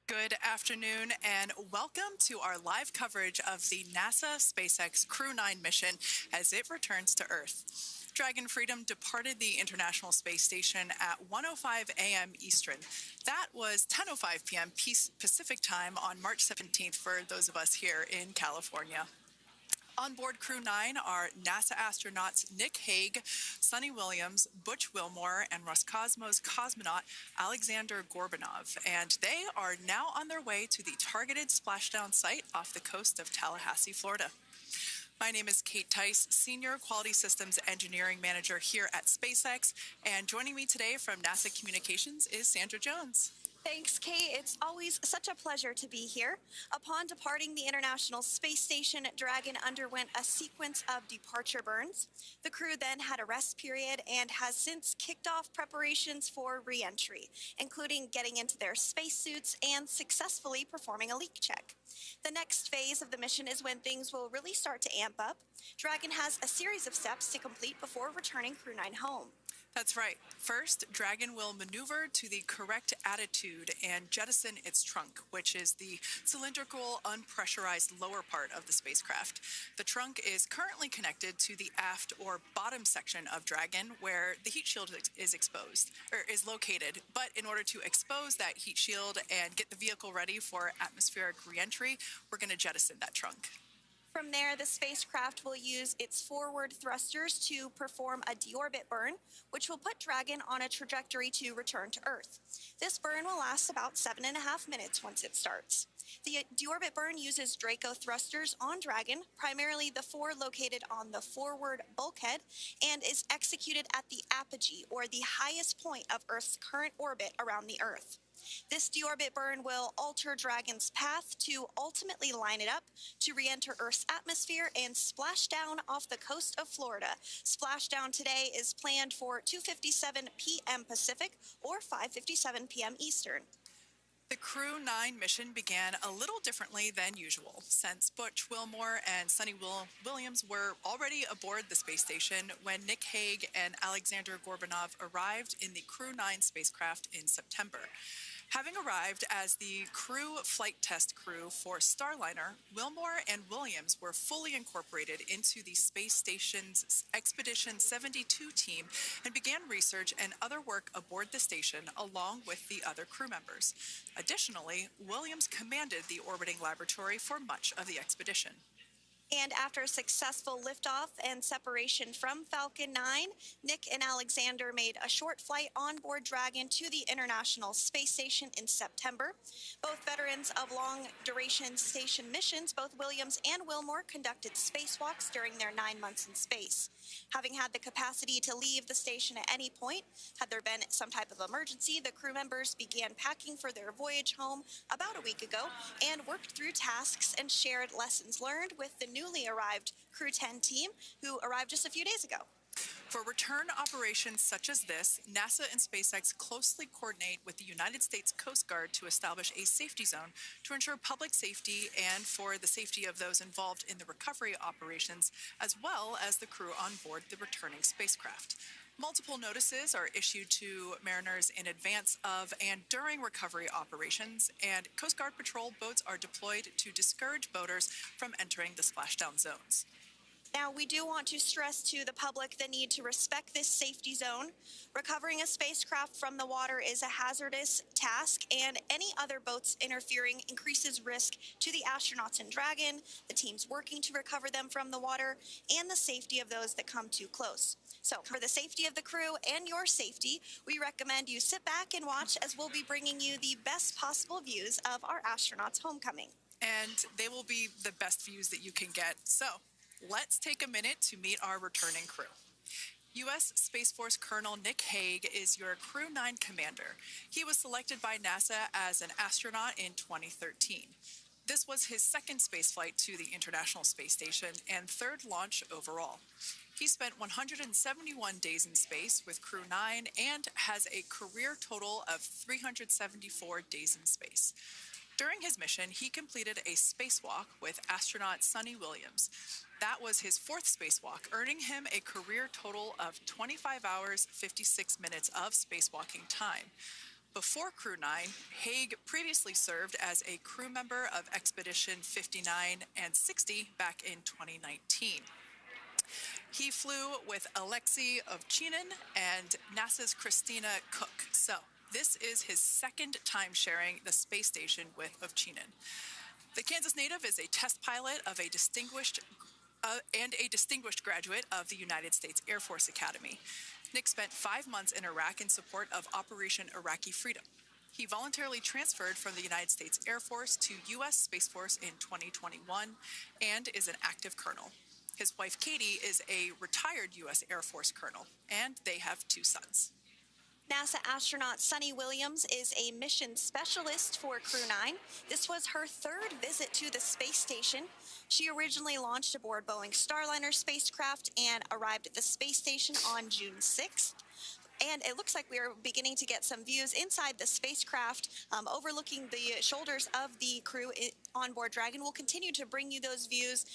Good afternoon and welcome to our live coverage of the NASA SpaceX Crew-9 mission as it returns to Earth. Dragon Freedom departed the International Space Station at 1:05 a.m. Eastern. That was 10:05 p.m. Pacific time on March 17th for those of us here in California. On board Crew-9 are NASA astronauts Nick Hague, Sunny Williams, Butch Wilmore, and Roscosmos cosmonaut Alexander Gorbanov. And they are now on their way to the targeted splashdown site off the coast of Tallahassee, Florida. My name is Kate Tice, Senior Quality Systems Engineering Manager here at SpaceX. And joining me today from NASA Communications is Sandra Jones. Thanks, Kate. It's always such a pleasure to be here. Upon departing the International Space Station, Dragon underwent a sequence of departure burns. The crew then had a rest period and has since kicked off preparations for re-entry, including getting into their spacesuits and successfully performing a leak check. The next phase of the mission is when things will really start to amp up. Dragon has a series of steps to complete before returning Crew-9 home. That's right. First, Dragon will maneuver to the correct attitude and jettison its trunk, which is the cylindrical, unpressurized lower part of the spacecraft. The trunk is currently connected to the aft or bottom section of Dragon, where the heat shield is located. But in order to expose that heat shield and get the vehicle ready for atmospheric re-entry, we're going to jettison that trunk. From there, the spacecraft will use its forward thrusters to perform a deorbit burn, which will put Dragon on a trajectory to return to Earth. This burn will last about 7.5 minutes once it starts. The deorbit burn uses Draco thrusters on Dragon, primarily the four located on the forward bulkhead, and is executed at the apogee, or the highest point of Earth's current orbit around the Earth. This deorbit burn will alter Dragon's path to ultimately line it up to re-enter Earth's atmosphere and splash down off the coast of Florida. Splashdown today is planned for 2:57 p.m. Pacific or 5:57 p.m. Eastern. The Crew-9 mission began a little differently than usual, since Butch Wilmore and Sunny Williams were already aboard the space station when Nick Hague and Alexander Gorbanov arrived in the Crew-9 spacecraft in September. Having arrived as the crew flight test crew for Starliner, Wilmore and Williams were fully incorporated into the space station's Expedition 72 team and began research and other work aboard the station along with the other crew members. Additionally, Williams commanded the orbiting laboratory for much of the expedition. And after a successful liftoff and separation from Falcon 9, Nick and Alexander made a short flight on board Dragon to the International Space Station in September. Both veterans of long-duration station missions, both Williams and Wilmore conducted spacewalks during their 9 months in space. Having had the capacity to leave the station at any point, had there been some type of emergency, the crew members began packing for their voyage home about a week ago and worked through tasks and shared lessons learned with the newly arrived Crew-10 team, who arrived just a few days ago. For return operations such as this, NASA and SpaceX closely coordinate with the United States Coast Guard to establish a safety zone to ensure public safety and for the safety of those involved in the recovery operations, as well as the crew on board the returning spacecraft. Multiple notices are issued to mariners in advance of and during recovery operations, and Coast Guard patrol boats are deployed to discourage boaters from entering the splashdown zones. Now, we do want to stress to the public the need to respect this safety zone. Recovering a spacecraft from the water is a hazardous task, and any other boats interfering increases risk to the astronauts in Dragon, the teams working to recover them from the water, and the safety of those that come too close. So, for the safety of the crew and your safety, we recommend you sit back and watch as we'll be bringing you the best possible views of our astronauts' homecoming. And they will be the best views that you can get. So, let's take a minute to meet our returning crew. U.S. Space Force Colonel Nick Hague is your Crew-9 commander. He was selected by NASA as an astronaut in 2013. This was his second spaceflight to the International Space Station and third launch overall. He spent 171 days in space with Crew-9 and has a career total of 374 days in space. During his mission, he completed a spacewalk with astronaut Sunny Williams. That was his fourth spacewalk, earning him a career total of 25 hours, 56 minutes of spacewalking time. Before Crew-9, Hague previously served as a crew member of Expedition 59 and 60 back in 2019. He flew with Alexei Ovchinin and NASA's Christina Cook. So this is his second time sharing the space station with Ovchinin. The Kansas native is a test pilot of a distinguished graduate of the United States Air Force Academy. Nick spent 5 months in Iraq in support of Operation Iraqi Freedom. He voluntarily transferred from the United States Air Force to U.S. Space Force in 2021 and is an active colonel. His wife, Katie, is a retired U.S. Air Force colonel, and they have 2 sons. NASA astronaut Sunny Williams is a mission specialist for Crew-9. This was her third visit to the space station. She originally launched aboard Boeing Starliner spacecraft and arrived at the space station on June 6th. And it looks like we are beginning to get some views inside the spacecraft, overlooking the shoulders of the crew on board Dragon. We'll continue to bring you those views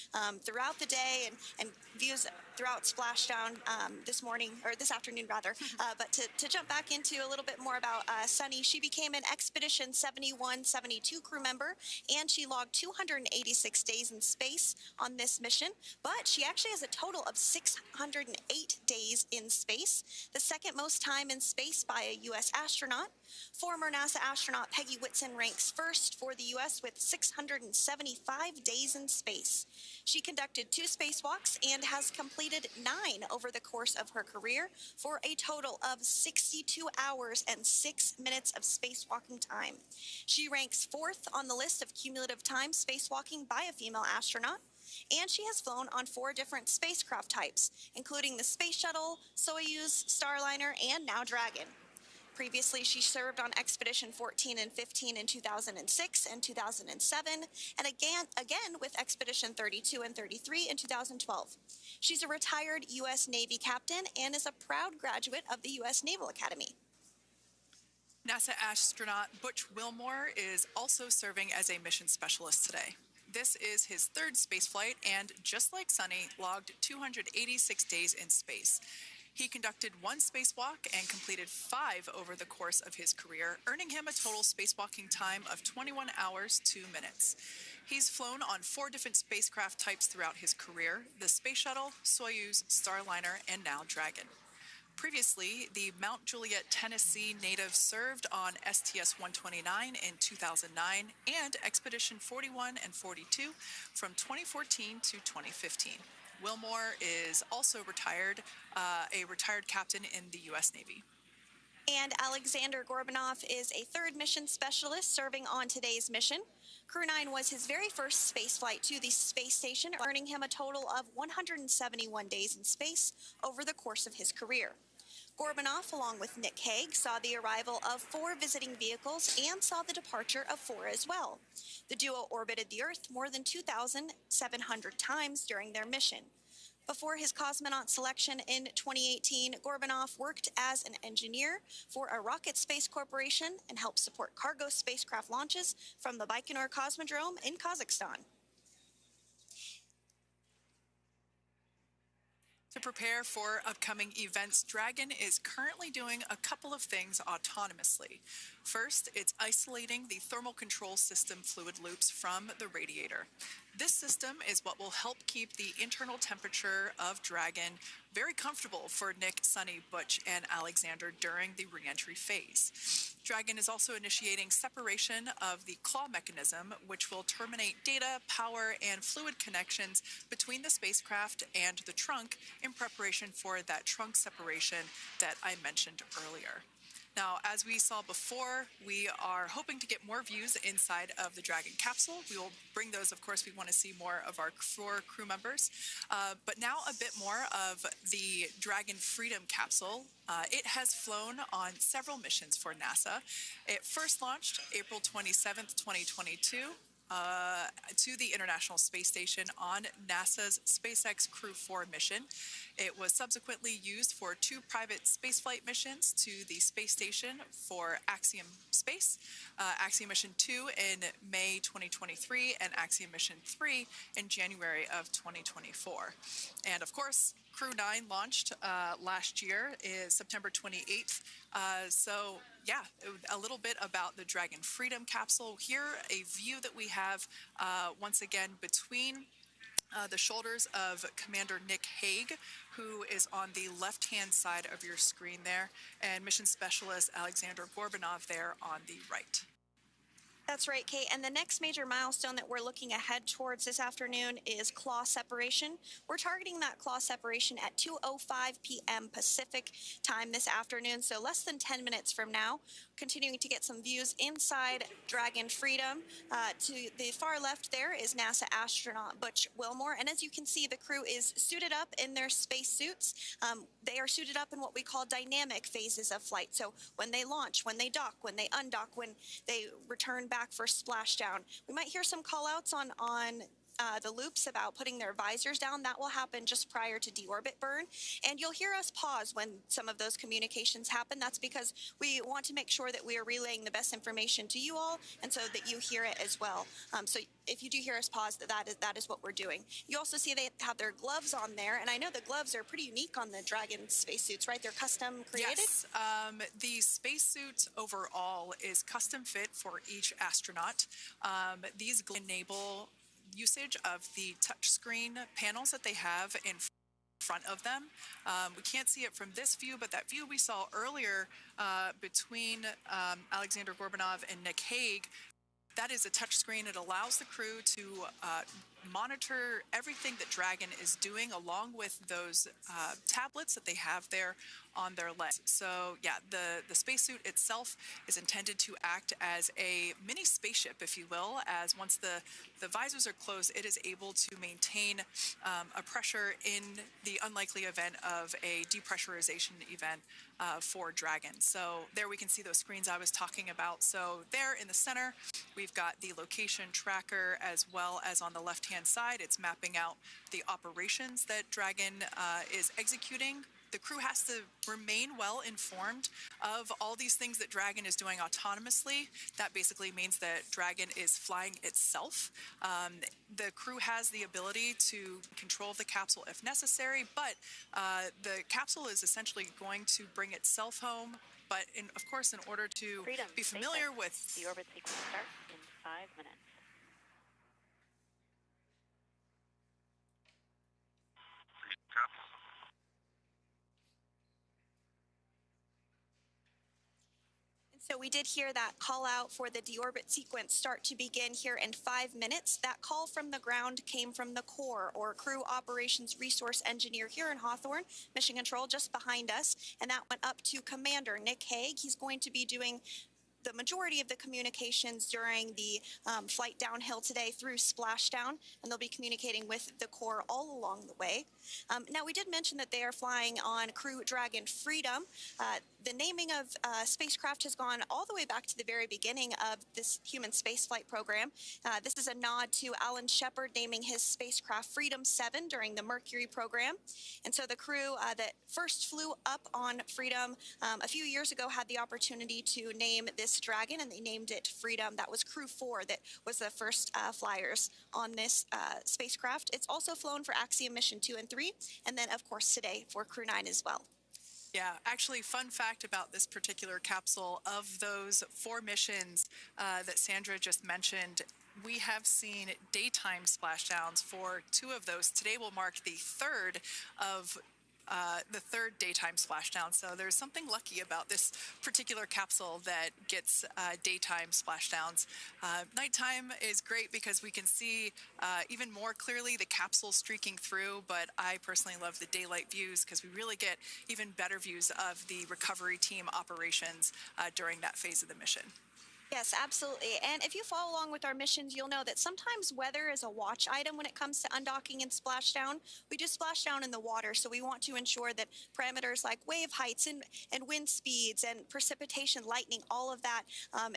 throughout the day and views throughout splashdown this afternoon rather. But to jump back into a little bit more about Sunny, she became an Expedition 71-72 crew member, and she logged 286 days in space on this mission. But she actually has a total of 608 days in space, the second most time in space by a U.S. astronaut. Former NASA astronaut Peggy Whitson ranks first for the U.S. with 675 days in space. She conducted 2 spacewalks and has completed 9 over the course of her career for a total of 62 hours and 6 minutes of spacewalking time. She ranks 4th on the list of cumulative time spacewalking by a female astronaut, and she has flown on 4 different spacecraft types, including the Space Shuttle, Soyuz, Starliner, and now Dragon. Previously, she served on Expedition 14 and 15 in 2006 and 2007, and again with Expedition 32 and 33 in 2012. She's a retired U.S. Navy captain and is a proud graduate of the U.S. Naval Academy. NASA astronaut Butch Wilmore is also serving as a mission specialist today. This is his 3rd spaceflight and, just like Sunny, logged 286 days in space. He conducted 1 spacewalk and completed 5 over the course of his career, earning him a total spacewalking time of 21 hours, 2 minutes. He's flown on 4 different spacecraft types throughout his career: the Space Shuttle, Soyuz, Starliner, and now Dragon. Previously, the Mount Juliet, Tennessee native served on STS-129 in 2009 and Expedition 41 and 42 from 2014 to 2015. Wilmore is also retired, a retired captain in the U.S. Navy. And Alexander Gorbanov is a 3rd mission specialist serving on today's mission. Crew-9 was his very first space flight to the space station, earning him a total of 171 days in space over the course of his career. Gorbanov, along with Nick Hague, saw the arrival of 4 visiting vehicles and saw the departure of 4 as well. The duo orbited the Earth more than 2,700 times during their mission. Before his cosmonaut selection in 2018, Gorbanov worked as an engineer for a rocket space corporation and helped support cargo spacecraft launches from the Baikonur Cosmodrome in Kazakhstan. To prepare for upcoming events, Dragon is currently doing a couple of things autonomously. First, it's isolating the thermal control system fluid loops from the radiator. This system is what will help keep the internal temperature of Dragon very comfortable for Nick, Sunny, Butch, and Alexander during the re-entry phase. Dragon is also initiating separation of the claw mechanism, which will terminate data, power, and fluid connections between the spacecraft and the trunk in preparation for that trunk separation that I mentioned earlier. Now, as we saw before, we are hoping to get more views inside of the Dragon capsule. We will bring those, of course. We want to see more of our 4 crew members. But now a bit more of the Dragon Freedom capsule. It has flown on several missions for NASA. It first launched April 27th, 2022. To the International Space Station on NASA's SpaceX Crew-4 mission. It was subsequently used for 2 private spaceflight missions to the space station for Axiom Space, Axiom Mission 2 in May 2023, and Axiom Mission 3 in January of 2024. And of course, Crew-9 launched last year, is September 28th. So yeah, a little bit about the Dragon Freedom capsule. Here, a view that we have once again between the shoulders of Commander Nick Hague, who is on the left-hand side of your screen there, and Mission Specialist Alexander Gorbanov there on the right. That's right, Kate. And the next major milestone that we're looking ahead towards this afternoon is claw separation. We're targeting that claw separation at 2:05 p.m. Pacific time this afternoon, so less than 10 minutes from now. Continuing to get some views inside Dragon Freedom. To the far left there is NASA astronaut Butch Wilmore, and as you can see, the crew is suited up in their space suits. They are suited up in what we call dynamic phases of flight. So when they launch, when they dock, when they undock, when they return back for splashdown. We might hear some call outs on the loops about putting their visors down. That will happen just prior to deorbit burn. And you'll hear us pause when some of those communications happen. That's because we want to make sure that we are relaying the best information to you all, and so that you hear it as well. So if you do hear us pause, that is what we're doing. You also see they have their gloves on there, and I know the gloves are pretty unique on the Dragon spacesuits, right? They're custom created? Yes, the spacesuit overall is custom fit for each astronaut. These enable usage of the touchscreen panels that they have in front of them. We can't see it from this view, but that view we saw earlier between Alexander Gorbanov and Nick Hague, that is a touchscreen. It allows the crew to monitor everything that Dragon is doing, along with those tablets that they have there on their legs. So yeah, the spacesuit itself is intended to act as a mini spaceship, if you will, as once the visors are closed, it is able to maintain a pressure in the unlikely event of a depressurization event for Dragon. So there we can see those screens I was talking about. So there in the center, we've got the location tracker, as well as on the left-hand side, it's mapping out the operations that Dragon is executing the crew has to remain well informed of all these things that Dragon is doing autonomously. That basically means that Dragon is flying itself. The crew has the ability to control the capsule if necessary, but the capsule is essentially going to bring itself home. But of course, in order to be familiar with the orbit sequence start in 5 minutes. So we did hear that call out for the deorbit sequence start to begin here in 5 minutes. That call from the ground came from the core, or Crew Operations Resource Engineer here in Hawthorne, Mission Control just behind us, and that went up to Commander Nick Hague. He's going to be doing the majority of the communications during the flight downhill today through splashdown, and they'll be communicating with the core all along the way. Now, we did mention that they are flying on Crew Dragon Freedom. The naming of spacecraft has gone all the way back to the very beginning of this human spaceflight program. This is a nod to Alan Shepard naming his spacecraft Freedom 7 during the Mercury program. And so the crew that first flew up on Freedom a few years ago had the opportunity to name this Dragon, and they named it Freedom. That was Crew 4 that was the first flyers on this spacecraft. It's also flown for Axiom Mission 2 and 3, and then, of course, today for Crew-9 as well. Yeah, actually, fun fact about this particular capsule, of those 4 missions that Sandra just mentioned, we have seen daytime splashdowns for 2 of those. Today will mark the third daytime splashdown. So there's something lucky about this particular capsule that gets daytime splashdowns. Nighttime is great because we can see even more clearly the capsule streaking through, but I personally love the daylight views because we really get even better views of the recovery team operations during that phase of the mission. Yes, absolutely. And if you follow along with our missions, you'll know that sometimes weather is a watch item when it comes to undocking and splashdown. We do splashdown in the water, so we want to ensure that parameters like wave heights and wind speeds and precipitation, lightning, all of that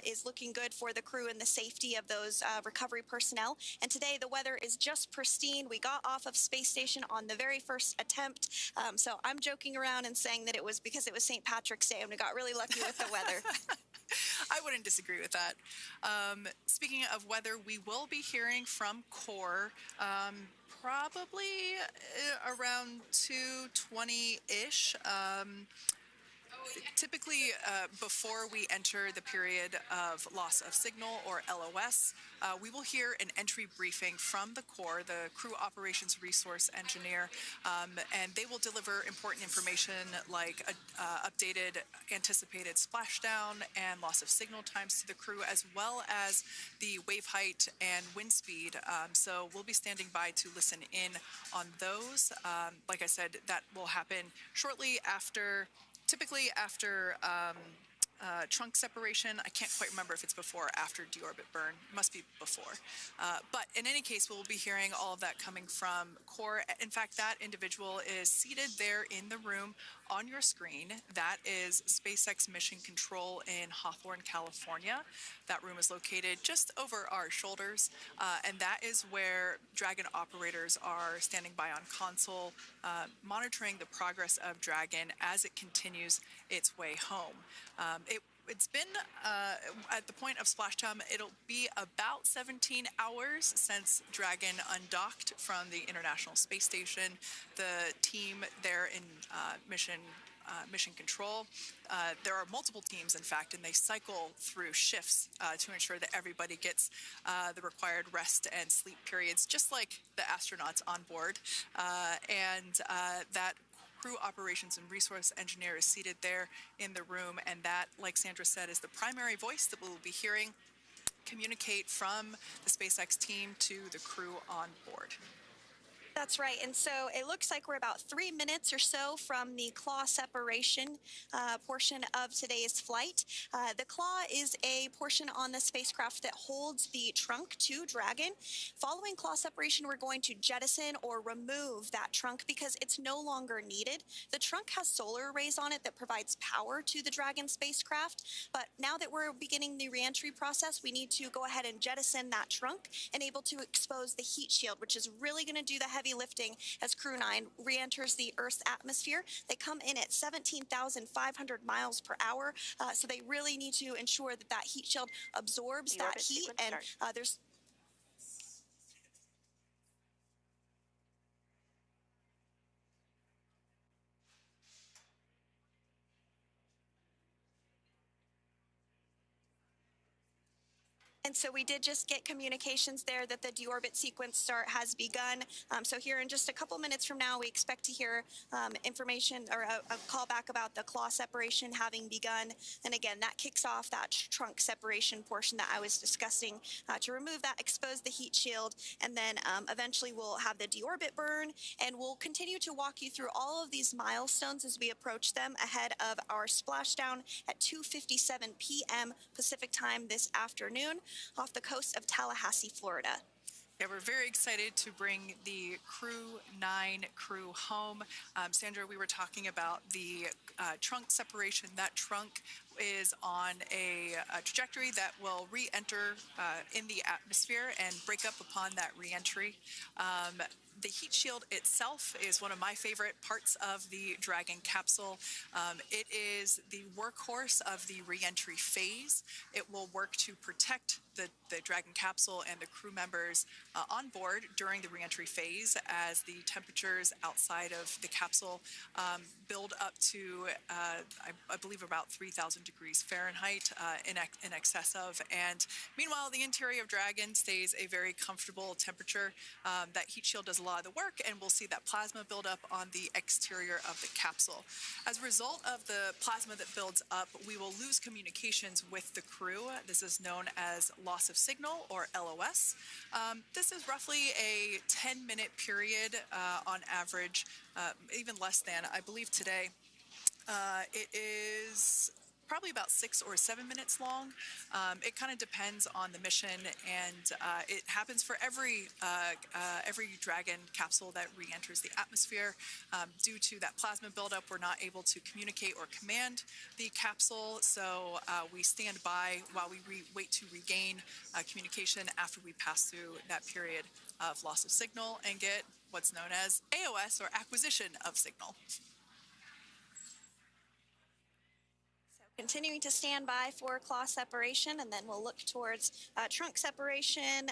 is looking good for the crew and the safety of those recovery personnel. And today the weather is just pristine. We got off of space station on the very first attempt. So I'm joking around and saying that it was because it was St. Patrick's Day and we got really lucky with the weather. I wouldn't disagree with that. Speaking of weather, we will be hearing from core probably around 2:20-ish. Typically, before we enter the period of loss of signal, or LOS, we will hear an entry briefing from the core, the Crew Operations Resource Engineer, and they will deliver important information like updated anticipated splashdown and loss of signal times to the crew, as well as the wave height and wind speed. So we'll be standing by to listen in on those. Like I said, that will happen shortly after. Typically after trunk separation. I can't quite remember if it's before or after deorbit burn. It must be before. But in any case, we'll be hearing all of that coming from core. In fact, that individual is seated there in the room on your screen. That is SpaceX Mission Control in Hawthorne, California. That room is located just over our shoulders, and that is where Dragon operators are standing by on console, monitoring the progress of Dragon as it continues its way home. It's been, at the point of splashdown, it'll be about 17 hours since Dragon undocked from the International Space Station. The team there in Mission Control, there are multiple teams, in fact, and they cycle through shifts to ensure that everybody gets the required rest and sleep periods, just like the astronauts on board. And that Crew Operations and Resource Engineer is seated there in the room, and that, like Sandra said, is the primary voice that we'll be hearing communicate from the SpaceX team to the crew on board. That's right. And so it looks like we're about 3 minutes or so from the claw separation portion of today's flight. The claw is a portion on the spacecraft that holds the trunk to Dragon. Following claw separation, we're going to jettison or remove that trunk because it's no longer needed. The trunk has solar arrays on it that provides power to the Dragon spacecraft. But now that we're beginning the reentry process, we need to go ahead and jettison that trunk and able to expose the heat shield, which is really going to do the heavy heavy lifting as Crew-9 re-enters the Earth's atmosphere. They come in at 17,500 miles per hour, so they really need to ensure that that heat shield absorbs that heat, and there's And so we did just get communications there that the deorbit sequence start has begun. So here in just a couple minutes from now, we expect to hear information or a call back about the claw separation having begun. And again, that kicks off that trunk separation portion that I was discussing. To remove that, expose the heat shield, and then eventually we'll have the deorbit burn, and we'll continue to walk you through all of these milestones as we approach them ahead of our splashdown at 2:57 p.m. Pacific time this afternoon off the coast of Tallahassee, Florida. Yeah, we're very excited to bring the Crew-9 crew home. Sandra, we were talking about the trunk separation. That trunk is on a trajectory that will re-enter in the atmosphere and break up upon that re-entry. The heat shield itself is one of my favorite parts of the Dragon capsule. It is the workhorse of the re-entry phase. It will work to protect the Dragon capsule and the crew members on board during the re-entry phase as the temperatures outside of the capsule build up to, I believe, about 3,000 degrees Fahrenheit in excess of. And meanwhile, the interior of Dragon stays a very comfortable temperature. That heat shield does a lot of the work, and we'll see that plasma build up on the exterior of the capsule. As a result of the plasma that builds up, we will lose communications with the crew. This is known as loss of signal, or LOS. This is roughly a 10-minute period on average, even less than. I believe today it is probably about 6 or 7 minutes long. It kind of depends on the mission, and it happens for every Dragon capsule that re-enters the atmosphere. Due to that plasma buildup, we're not able to communicate or command the capsule, so we stand by while we wait to regain communication after we pass through that period of loss of signal and get what's known as AOS, or acquisition of signal. Continuing to stand by for claw separation, and then we'll look towards trunk separation.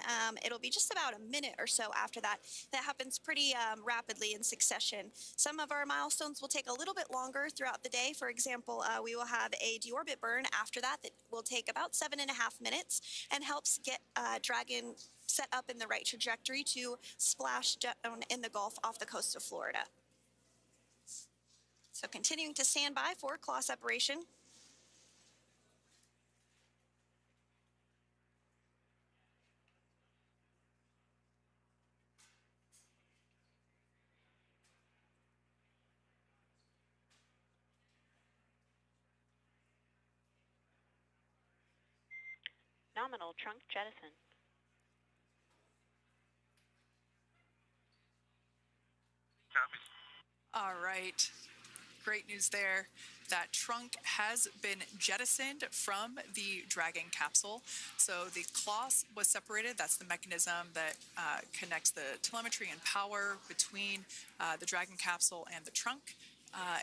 It'll be just about a minute or so after that. That happens pretty rapidly in succession. Some of our milestones will take a little bit longer throughout the day. For example, we will have a deorbit burn after that will take about 7.5 minutes and helps get Dragon set up in the right trajectory to splash down in the Gulf off the coast of Florida. So continuing to stand by for claw separation. Nominal trunk jettison. All right. Great news there. That trunk has been jettisoned from the Dragon capsule. So the claw was separated. That's the mechanism that connects the telemetry and power between the Dragon capsule and the trunk.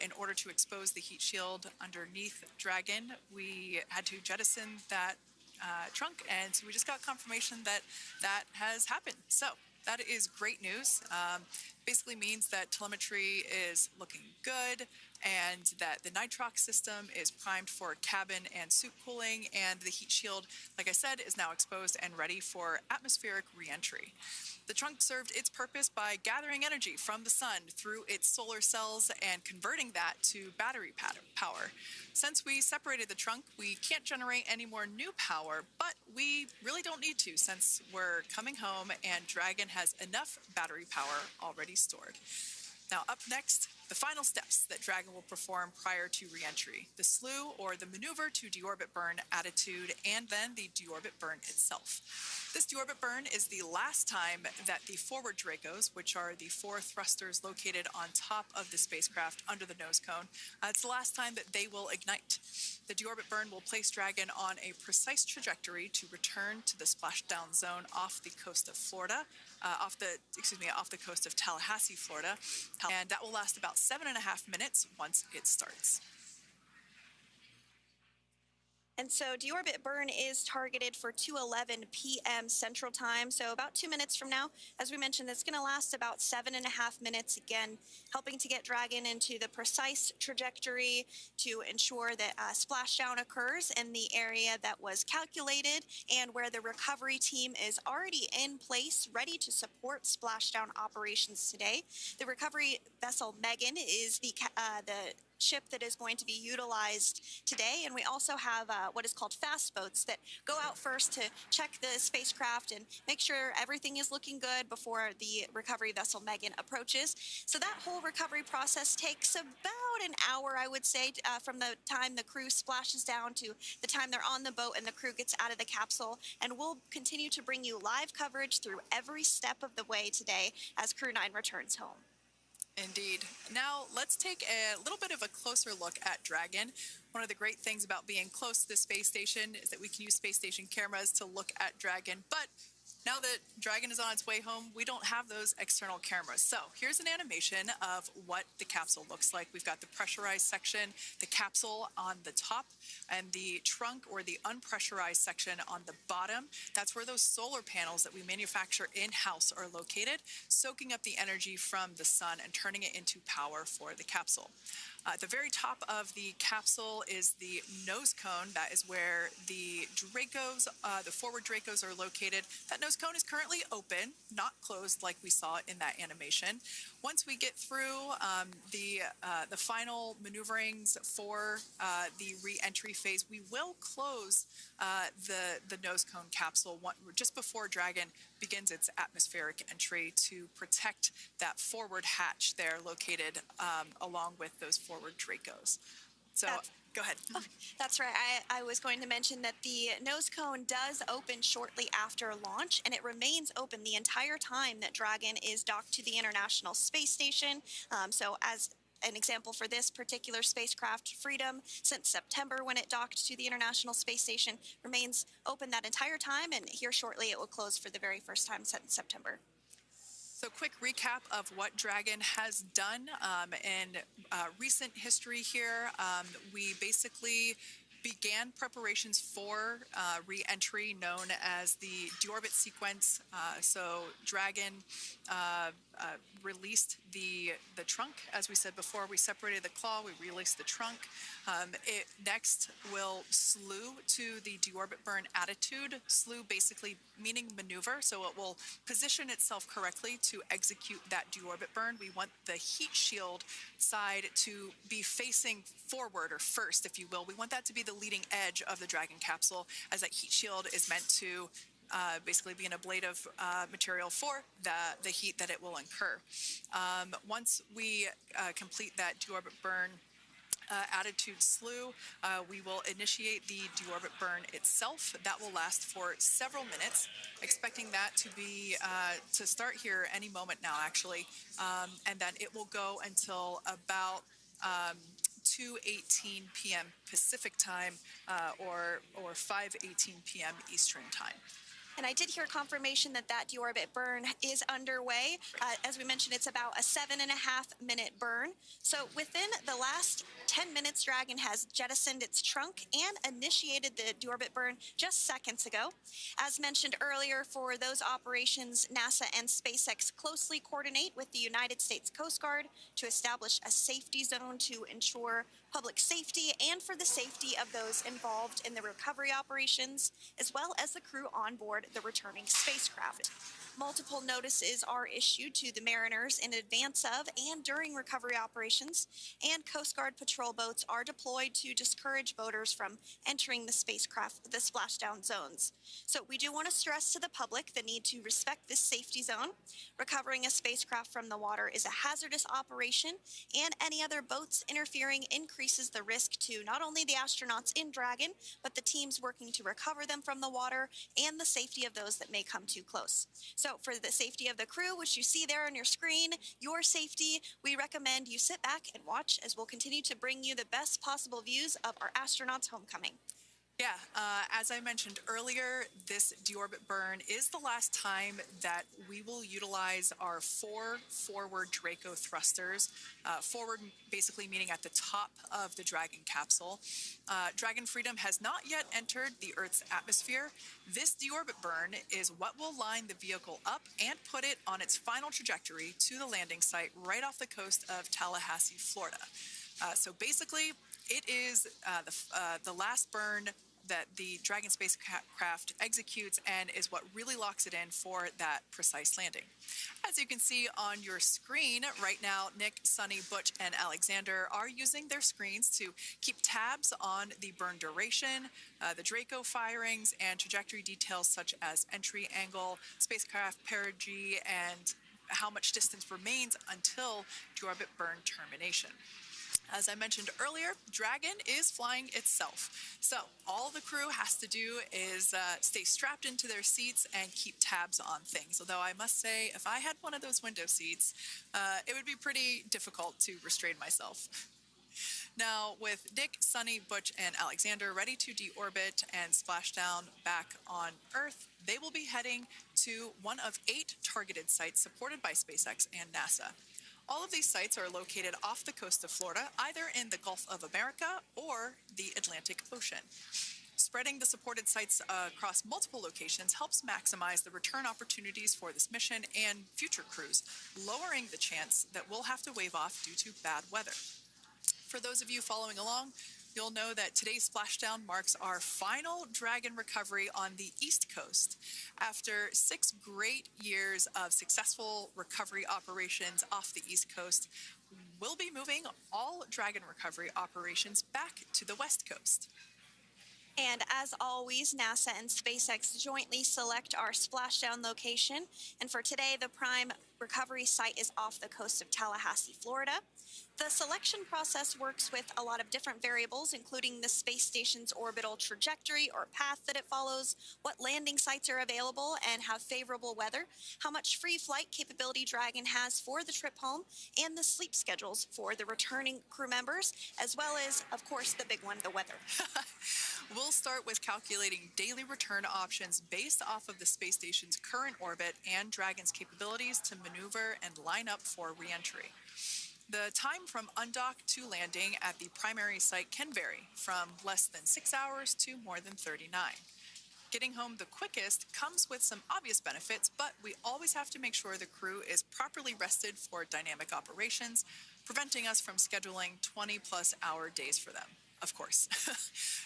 In order to expose the heat shield underneath Dragon, we had to jettison that trunk, and so we just got confirmation that that has happened. So that is great news. Basically means that telemetry is looking good, and that the nitrox system is primed for cabin and suit cooling, and the heat shield, like I said, is now exposed and ready for atmospheric re-entry. The trunk served its purpose by gathering energy from the sun through its solar cells and converting that to battery power. Since we separated the trunk, we can't generate any more new power, but we really don't need to since we're coming home and Dragon has enough battery power already stored. Now up next, The final steps that Dragon will perform prior to re-entry: the slew, or the maneuver to deorbit burn attitude, and then the deorbit burn itself. This deorbit burn is the last time that the forward Dracos, which are the 4 thrusters located on top of the spacecraft under the nose cone, it's the last time that they will ignite. The deorbit burn will place Dragon on a precise trajectory to return to the splashdown zone off the coast of Florida, off the coast of Tallahassee, Florida, and that will last about 7.5 minutes once it starts. And so deorbit burn is targeted for 2:11 p.m. Central Time, so about 2 minutes from now. As we mentioned, it's going to last about 7.5 minutes, again, helping to get Dragon into the precise trajectory to ensure that splashdown occurs in the area that was calculated and where the recovery team is already in place, ready to support splashdown operations today. The recovery vessel Megan is the ship that is going to be utilized today, and we also have what is called fast boats that go out first to check the spacecraft and make sure everything is looking good before the recovery vessel Megan approaches. So that whole recovery process takes about an hour, I would say, from the time the crew splashes down to the time they're on the boat and the crew gets out of the capsule. And we'll continue to bring you live coverage through every step of the way today as Crew-9 returns home. Indeed. Now, let's take a little bit of a closer look at Dragon. One of the great things about being close to the space station is that we can use space station cameras to look at Dragon. But now that Dragon is on its way home, we don't have those external cameras. So here's an animation of what the capsule looks like. We've got the pressurized section, the capsule on the top, and the trunk or the unpressurized section on the bottom. That's where those solar panels that we manufacture in-house are located, soaking up the energy from the sun and turning it into power for the capsule. At the very top of the capsule is the nose cone. That is where the Dracos, the forward Dracos, are located. That nose cone is currently open, not closed like we saw in that animation. Once we get through the final maneuverings for the re-entry phase, we will close the nose cone capsule just before Dragon begins its atmospheric entry to protect that forward hatch there located along with those forward Dracos. So go ahead. Oh, that's right. I was going to mention that the nose cone does open shortly after launch, and it remains open the entire time that Dragon is docked to the International Space Station. So as an example for this particular spacecraft, Freedom, since September when it docked to the International Space Station, remains open that entire time, and here shortly it will close for the very first time since September. So quick recap of what Dragon has done in recent history here. We basically began preparations for re-entry known as the deorbit sequence. So Dragon released the trunk. As we said before, we separated the claw, we released the trunk. It next will slew to the deorbit burn attitude. Slew basically meaning maneuver, so it will position itself correctly to execute that deorbit burn. We want the heat shield side to be facing forward, or first, if you will. We want that to be the leading edge of the Dragon capsule, as that heat shield is meant to basically be an ablative material for the heat that it will incur. Once we complete that deorbit burn attitude slew, we will initiate the deorbit burn itself. That will last for several minutes, expecting that to be to start here any moment now, actually, and then it will go until about 2:18 p.m. Pacific time or 5:18 p.m. Eastern time. And I did hear confirmation that that deorbit burn is underway. As we mentioned, it's about a 7.5-minute burn. So within the last 10 minutes, Dragon has jettisoned its trunk and initiated the deorbit burn just seconds ago. As mentioned earlier, for those operations, NASA and SpaceX closely coordinate with the United States Coast Guard to establish a safety zone to ensure public safety and for the safety of those involved in the recovery operations, as well as the crew on board the returning spacecraft. Multiple notices are issued to the mariners in advance of and during recovery operations, and Coast Guard patrol boats are deployed to discourage boaters from entering the splashdown zones. So we do want to stress to the public the need to respect this safety zone. Recovering a spacecraft from the water is a hazardous operation, and any other boats interfering increases the risk to not only the astronauts in Dragon, but the teams working to recover them from the water and the safety of those that may come too close. So for the safety of the crew, which you see there on your screen, your safety, we recommend you sit back and watch as we'll continue to bring you the best possible views of our astronauts' homecoming. Yeah, as I mentioned earlier, this deorbit burn is the last time that we will utilize our 4 forward Draco thrusters. Forward basically meaning at the top of the Dragon capsule. Dragon Freedom has not yet entered the Earth's atmosphere. This deorbit burn is what will line the vehicle up and put it on its final trajectory to the landing site right off the coast of Tallahassee, Florida. So basically, it is the last burn that the Dragon spacecraft executes and is what really locks it in for that precise landing. As you can see on your screen right now, Nick, Sunny, Butch, and Alexander are using their screens to keep tabs on the burn duration, the Draco firings, and trajectory details such as entry angle, spacecraft perigee, and how much distance remains until deorbit burn termination. As I mentioned earlier, Dragon is flying itself. So all the crew has to do is stay strapped into their seats and keep tabs on things. Although I must say, if I had one of those window seats, it would be pretty difficult to restrain myself. Now, with Nick, Sunny, Butch, and Alexander ready to deorbit and splash down back on Earth, they will be heading to one of 8 targeted sites supported by SpaceX and NASA. All of these sites are located off the coast of Florida, either in the Gulf of America or the Atlantic Ocean. Spreading the supported sites across multiple locations helps maximize the return opportunities for this mission and future crews, lowering the chance that we'll have to wave off due to bad weather. For those of you following along, you'll know that today's splashdown marks our final Dragon recovery on the East Coast. After 6 great years of successful recovery operations off the East Coast, we'll be moving all Dragon recovery operations back to the West Coast. And as always, NASA and SpaceX jointly select our splashdown location. And for today, the prime recovery site is off the coast of Tallahassee, Florida. The selection process works with a lot of different variables, including the space station's orbital trajectory or path that it follows, what landing sites are available and have favorable weather, how much free flight capability Dragon has for the trip home, and the sleep schedules for the returning crew members, as well as, of course, the big one, the weather. We'll start with calculating daily return options based off of the space station's current orbit and Dragon's capabilities to maneuver and line up for re-entry. The time from undock to landing at the primary site can vary from less than 6 hours to more than 39. Getting home the quickest comes with some obvious benefits, but we always have to make sure the crew is properly rested for dynamic operations, preventing us from scheduling 20-plus hour days for them. Of course.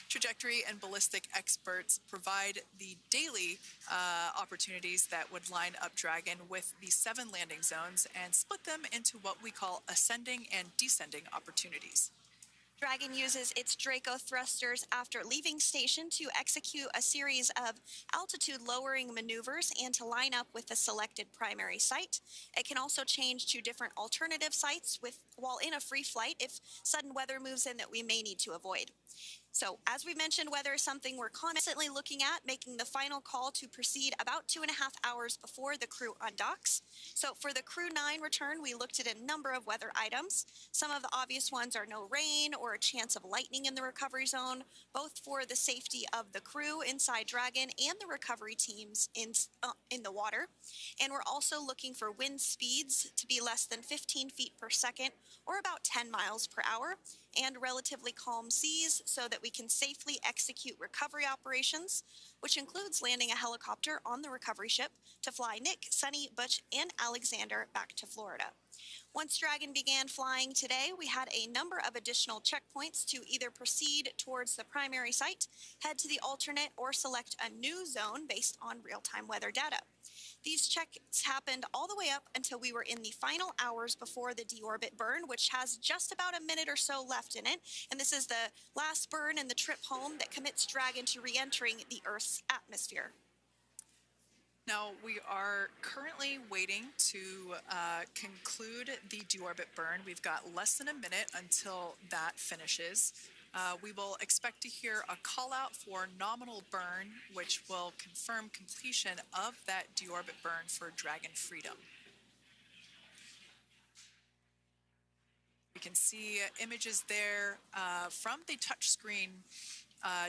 Trajectory and ballistic experts provide the daily opportunities that would line up Dragon with the 7 landing zones and split them into what we call ascending and descending opportunities. Dragon uses its Draco thrusters after leaving station to execute a series of altitude-lowering maneuvers and to line up with the selected primary site. It can also change to different alternative sites while in a free flight if sudden weather moves in that we may need to avoid. So, as we mentioned, weather is something we're constantly looking at, making the final call to proceed about 2.5 hours before the crew undocks. So, for the Crew-9 return, we looked at a number of weather items. Some of the obvious ones are no rain or a chance of lightning in the recovery zone, both for the safety of the crew inside Dragon and the recovery teams in the water. And we're also looking for wind speeds to be less than 15 feet per second, or about 10 miles per hour, and relatively calm seas so that we can safely execute recovery operations. which includes landing a helicopter on the recovery ship to fly Nick, Sunny, Butch, and Alexander back to Florida. Once Dragon began flying today, we had a number of additional checkpoints to either proceed towards the primary site, head to the alternate, or select a new zone based on real-time weather data. These checks happened all the way up until we were in the final hours before the deorbit burn, which has just about a minute or so left in it. And this is the last burn in the trip home that commits Dragon to re-entering the Earth's atmosphere. Now, we are currently waiting to conclude the deorbit burn. We've got less than a minute until that finishes. We will expect to hear a call out for nominal burn, which will confirm completion of that deorbit burn for Dragon Freedom. We can see images there from the touchscreen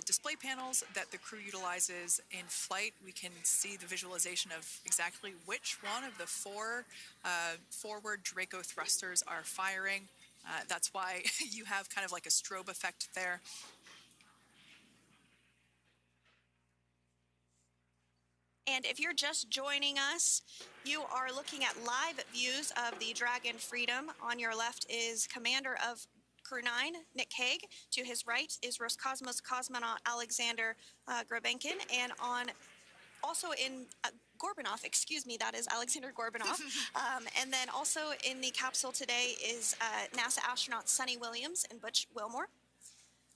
display panels that the crew utilizes in flight. We can see the visualization of exactly which one of the four forward Draco thrusters are firing. That's why you have kind of like a strobe effect there. And if you're just joining us, you are looking at live views of the Dragon Freedom. On your left is Commander of Crew-9, Nick Hague. To his right is Roscosmos cosmonaut Alexander Grabenkin. And also in Gorbunov, excuse me, that is Alexander Gorbunov. And then also in the capsule today is NASA astronauts Sunny Williams and Butch Wilmore.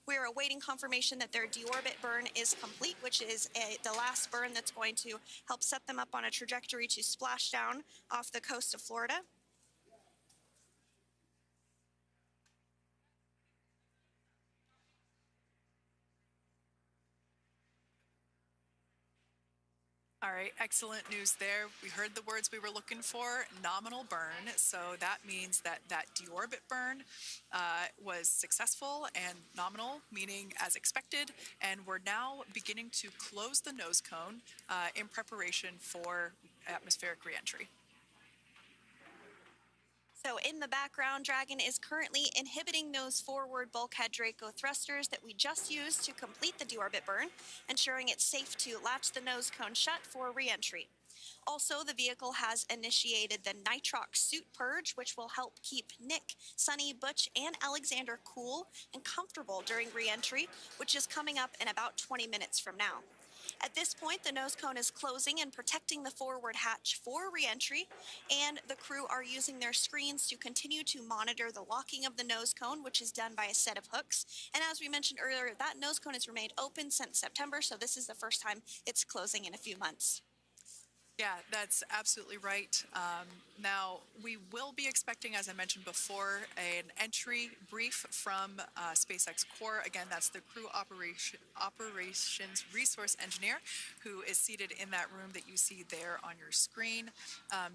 We're awaiting confirmation that their deorbit burn is complete, which is the last burn that's going to help set them up on a trajectory to splash down off the coast of Florida. All right, excellent news there. We heard the words we were looking for, nominal burn. So that means that that deorbit burn was successful and nominal, meaning as expected. And we're now beginning to close the nose cone in preparation for atmospheric reentry. So in the background, Dragon is currently inhibiting those forward bulkhead Draco thrusters that we just used to complete the deorbit burn, ensuring it's safe to latch the nose cone shut for reentry. Also, the vehicle has initiated the nitrox suit purge, which will help keep Nick, Sunny, Butch, and Alexander cool and comfortable during reentry, which is coming up in about 20 minutes from now. At this point, the nose cone is closing and protecting the forward hatch for reentry, and the crew are using their screens to continue to monitor the locking of the nose cone, which is done by a set of hooks. And as we mentioned earlier, that nose cone has remained open since September, so this is the first time it's closing in a few months. Yeah, that's absolutely right. Now, we will be expecting, as I mentioned before, an entry brief from SpaceX Core. Again, that's the Crew Operations Resource Engineer who is seated in that room that you see there on your screen.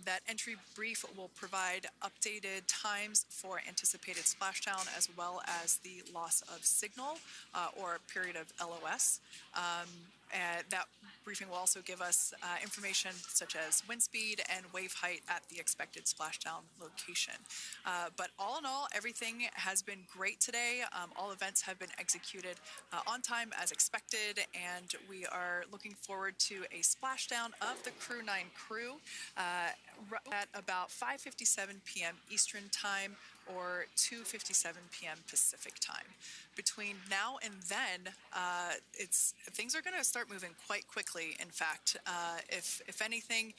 That entry brief will provide updated times for anticipated splashdown as well as the loss of signal or period of LOS. That briefing will also give us information such as wind speed and wave height at the expected splashdown location. But all in all, everything has been great today. All events have been executed on time as expected, and we are looking forward to a splashdown of the Crew-9 crew at about 5:57 p.m. Eastern Time or 2:57 p.m. Pacific Time. Between now and then, things are going to start moving quite quickly. In fact, if anything,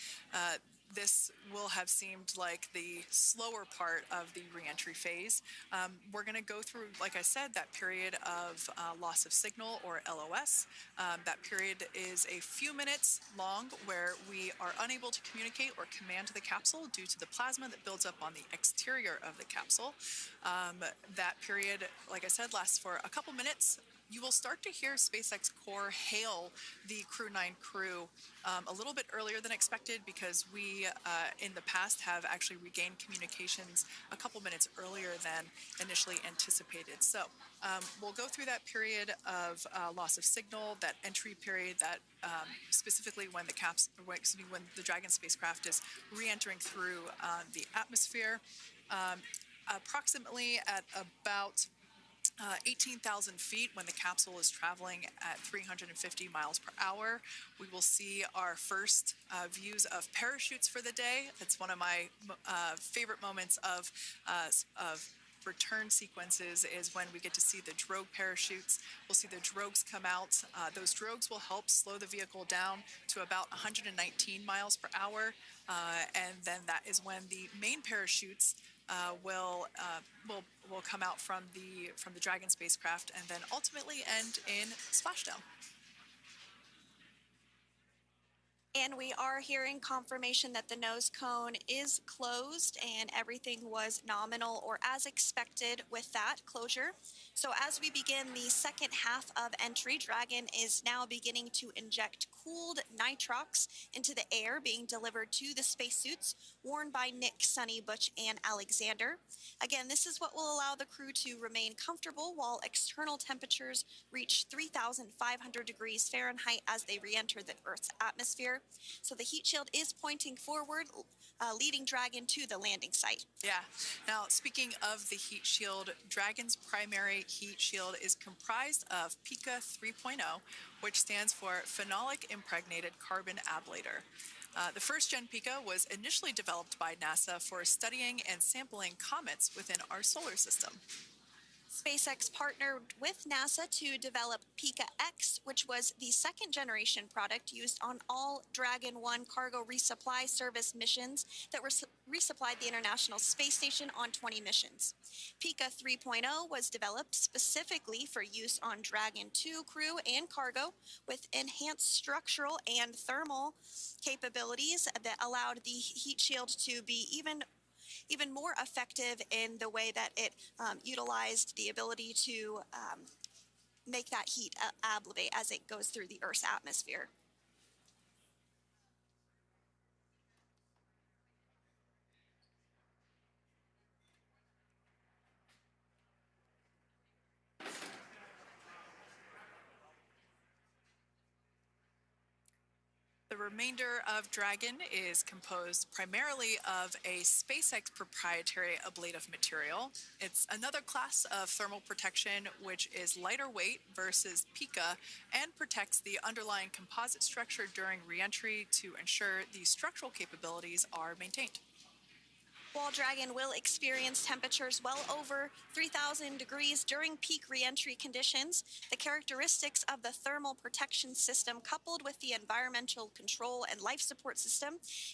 this will have seemed like the slower part of the reentry phase. We're going to go through, like I said, that period of loss of signal or LOS. That period is a few minutes long where we are unable to communicate or command the capsule due to the plasma that builds up on the exterior of the capsule. That period, like I said, lasts for a couple minutes. You will start to hear SpaceX Core hail the Crew-9 crew a little bit earlier than expected because we, in the past, have actually regained communications a couple minutes earlier than initially anticipated. So we'll go through that period of loss of signal, that entry period, that specifically when when the Dragon spacecraft is re-entering through the atmosphere. Approximately at about 18,000 feet when the capsule is traveling at 350 miles per hour. We will see our first views of parachutes for the day. It's one of my favorite moments of return sequences is when we get to see the drogue parachutes. We'll see the drogues come out. Those drogues will help slow the vehicle down to about 119 miles per hour. And then that is when the main parachutes will come out from the Dragon spacecraft and then ultimately end in splashdown. And we are hearing confirmation that the nose cone is closed and everything was nominal or as expected with that closure. So as we begin the second half of entry, Dragon is now beginning to inject cooled nitrox into the air being delivered to the spacesuits worn by Nick, Sunny, Butch, and Alexander. Again, this is what will allow the crew to remain comfortable while external temperatures reach 3,500 degrees Fahrenheit as they re-enter the Earth's atmosphere. So the heat shield is pointing forward, leading Dragon to the landing site. Yeah. Now, speaking of the heat shield, Dragon's primary heat shield is comprised of PICA 3.0, which stands for Phenolic Impregnated Carbon Ablator. The first-gen PICA was initially developed by NASA for studying and sampling comets within our solar system. SpaceX partnered with NASA to develop PICA-X, which was the second-generation product used on all Dragon 1 cargo resupply service missions that resupplied the International Space Station on 20 missions. PICA 3.0 was developed specifically for use on Dragon 2 crew and cargo with enhanced structural and thermal capabilities that allowed the heat shield to be even more effective in the way that it utilized the ability to make that heat ablevate as it goes through the Earth's atmosphere. The remainder of Dragon is composed primarily of a SpaceX proprietary ablative material. It's another class of thermal protection which is lighter weight versus PICA and protects the underlying composite structure during reentry to ensure the structural capabilities are maintained. While Dragon will experience temperatures well over 3,000 degrees during peak reentry conditions, the characteristics of the thermal protection system coupled with the environmental control and life support system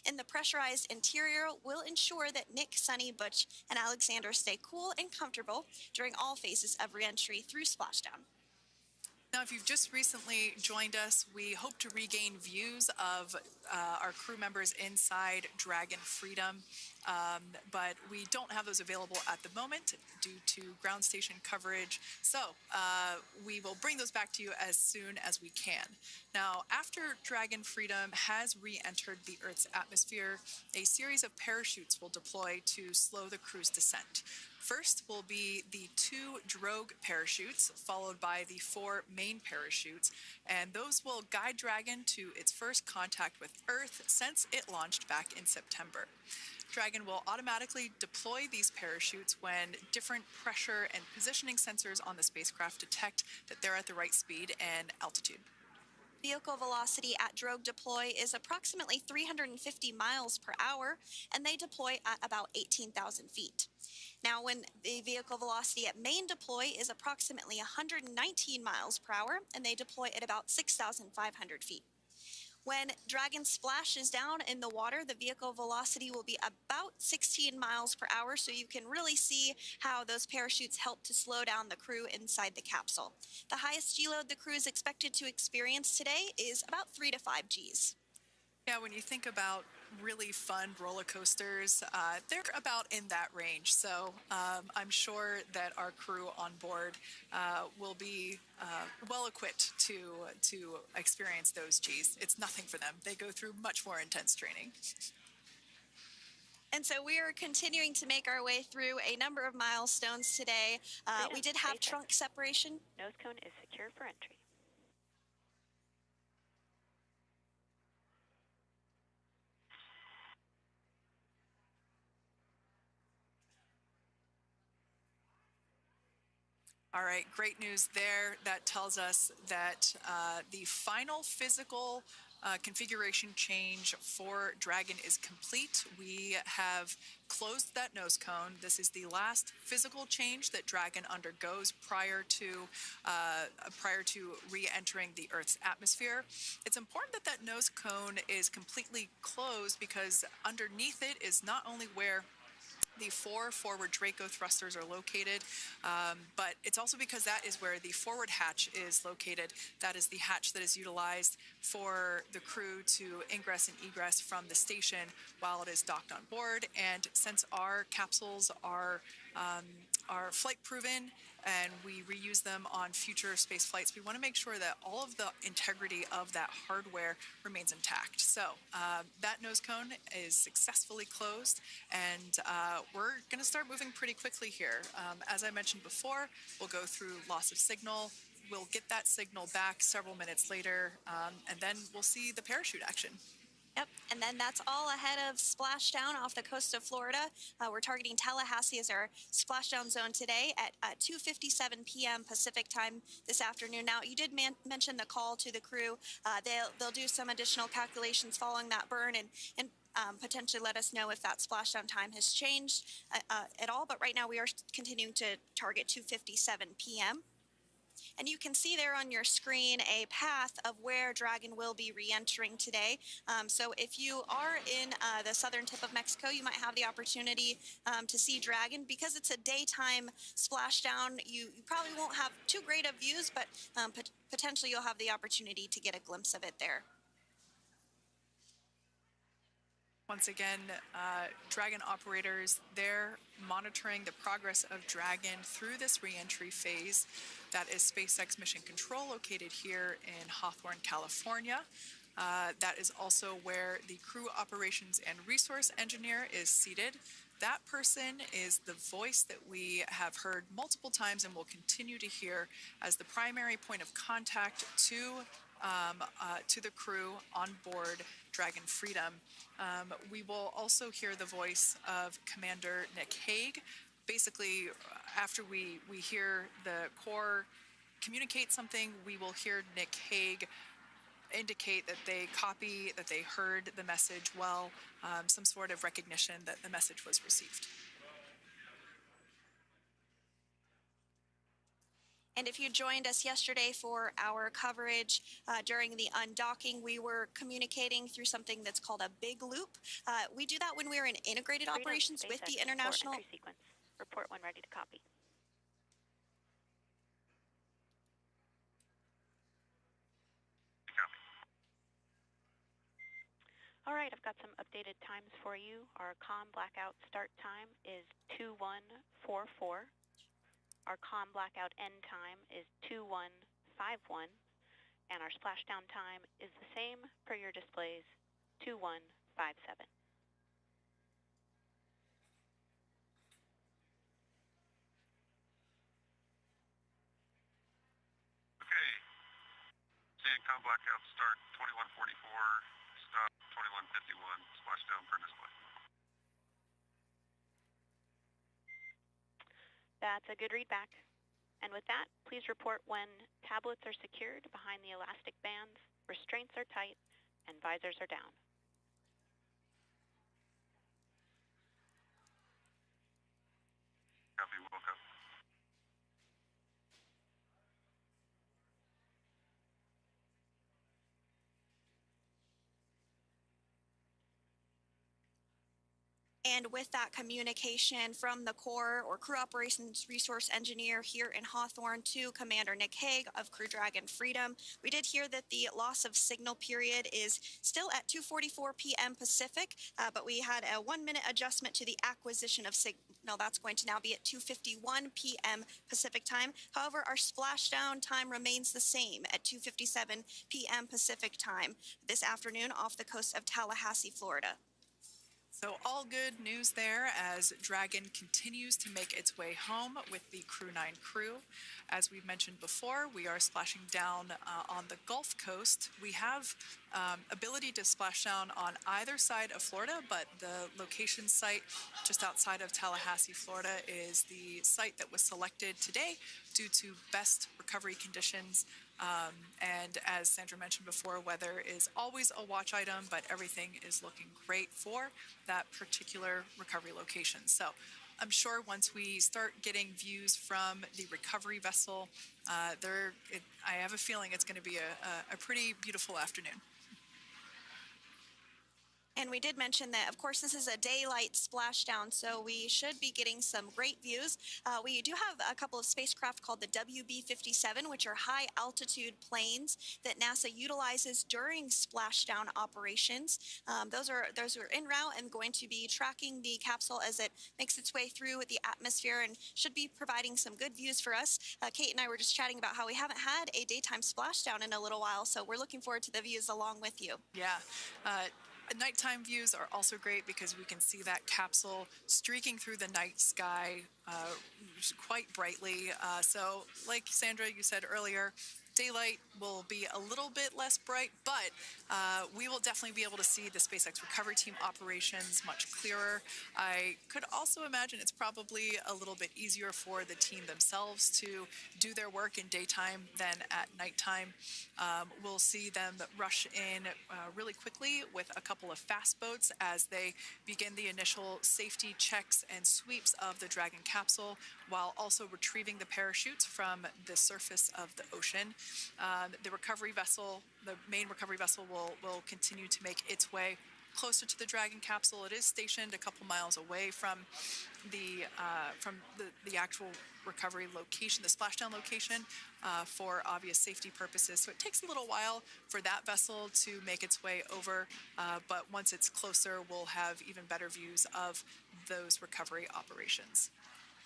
in the pressurized interior will ensure that Nick, Sunny, Butch, and Alexander stay cool and comfortable during all phases of reentry through splashdown. Now, if you've just recently joined us, we hope to regain views of our crew members inside Dragon Freedom, but we don't have those available at the moment due to ground station coverage. So we will bring those back to you as soon as we can. Now, after Dragon Freedom has re-entered the Earth's atmosphere, a series of parachutes will deploy to slow the crew's descent. First will be the 2 drogue parachutes, followed by the 4 main parachutes, and those will guide Dragon to its first contact with Earth since it launched back in September. Dragon will automatically deploy these parachutes when different pressure and positioning sensors on the spacecraft detect that they're at the right speed and altitude. Vehicle velocity at drogue deploy is approximately 350 miles per hour, and they deploy at about 18,000 feet. Now, when the vehicle velocity at main deploy is approximately 119 miles per hour, and they deploy at about 6,500 feet. When Dragon splashes down in the water, the vehicle velocity will be about 16 miles per hour, so you can really see how those parachutes help to slow down the crew inside the capsule. The highest G-load the crew is expected to experience today is about 3 to 5 Gs. Yeah, when you think about really fun roller coasters, they're about in that range. So I'm sure that our crew on board will be well equipped to experience those Gs. It's nothing for them. They go through much more intense training. And so we are continuing to make our way through a number of milestones today. We did have trunk separation. Nose cone is secure for entry. All right, great news there. That tells us that the final physical configuration change for Dragon is complete. We have closed that nose cone. This is the last physical change that Dragon undergoes prior to re-entering the Earth's atmosphere. It's important that that nose cone is completely closed because underneath it is not only where the 4 forward Draco thrusters are located, but it's also because that is where the forward hatch is located. That is the hatch that is utilized for the crew to ingress and egress from the station while it is docked on board. And since our capsules are flight proven and we reuse them on future space flights, we want to make sure that all of the integrity of that hardware remains intact. So that nose cone is successfully closed, and we're going to start moving pretty quickly here. As I mentioned before, we'll go through loss of signal. We'll get that signal back several minutes later, and then we'll see the parachute action. Yep, and then that's all ahead of splashdown off the coast of Florida. We're targeting Tallahassee as our splashdown zone today at 2:57 p.m. Pacific time this afternoon. Now, you did mention the call to the crew. They'll do some additional calculations following that burn and potentially let us know if that splashdown time has changed at all. But right now, we are continuing to target 2:57 p.m. And you can see there on your screen a path of where Dragon will be re-entering today. So if you are in the southern tip of Mexico, you might have the opportunity to see Dragon. Because it's a daytime splashdown, you probably won't have too great of views, but potentially you'll have the opportunity to get a glimpse of it there. Once again, Dragon operators, they're monitoring the progress of Dragon through this re-entry phase. That is SpaceX Mission Control, located here in Hawthorne, California. That is also where the crew operations and resource engineer is seated. That person is the voice that we have heard multiple times and will continue to hear as the primary point of contact to the crew on board Dragon Freedom. We will also hear the voice of Commander Nick Hague. Basically, after we hear the Corps communicate something, we will hear Nick Hague indicate that they copy, that they heard the message well, some sort of recognition that the message was received. And if you joined us yesterday for our coverage during the undocking, we were communicating through something that's called a big loop. We do that when we're in integrated operations with the international. Sequence. Report when ready to copy. All right, I've got some updated times for you. Our comm blackout start time is 2144. Our comm blackout end time is 2151, and our splashdown time is the same per your displays, 2157. Okay. Seeing comm blackout start 2144, stop 2151, splashdown per display. That's a good readback. And with that, please report when tablets are secured behind the elastic bands, restraints are tight, and visors are down. Copy, welcome. And with that communication from the Corps or Crew Operations Resource Engineer here in Hawthorne to Commander Nick Hague of Crew Dragon Freedom, we did hear that the loss of signal period is still at 2:44 p.m. Pacific, but we had a 1-minute adjustment to the acquisition of signal. That's going to now be at 2:51 p.m. Pacific time. However, our splashdown time remains the same at 2:57 p.m. Pacific time this afternoon off the coast of Tallahassee, Florida. So all good news there as Dragon continues to make its way home with the Crew-9 crew. As we mentioned before, we are splashing down on the Gulf Coast. We have ability to splash down on either side of Florida, but the location site just outside of Tallahassee, Florida is the site that was selected today due to best recovery conditions. And as Sandra mentioned before, weather is always a watch item, but everything is looking great for that particular recovery location. So I'm sure once we start getting views from the recovery vessel, I have a feeling it's going to be a pretty beautiful afternoon. And we did mention that, of course, this is a daylight splashdown, so we should be getting some great views. We do have a couple of spacecraft called the WB-57, which are high-altitude planes that NASA utilizes during splashdown operations. Those are en route and going to be tracking the capsule as it makes its way through the atmosphere and should be providing some good views for us. Kate and I were just chatting about how we haven't had a daytime splashdown in a little while, so we're looking forward to the views along with you. Yeah. Nighttime views are also great because we can see that capsule streaking through the night sky quite brightly. So like Sandra, you said earlier, daylight will be a little bit less bright, but we will definitely be able to see the SpaceX recovery team operations much clearer. I could also imagine it's probably a little bit easier for the team themselves to do their work in daytime than at nighttime. We'll see them rush in really quickly with a couple of fast boats as they begin the initial safety checks and sweeps of the Dragon capsule, while also retrieving the parachutes from the surface of the ocean. The recovery vessel, the main recovery vessel, will continue to make its way closer to the Dragon capsule. It is stationed a couple miles away from the actual recovery location, the splashdown location, for obvious safety purposes. So it takes a little while for that vessel to make its way over, but once it's closer, we'll have even better views of those recovery operations.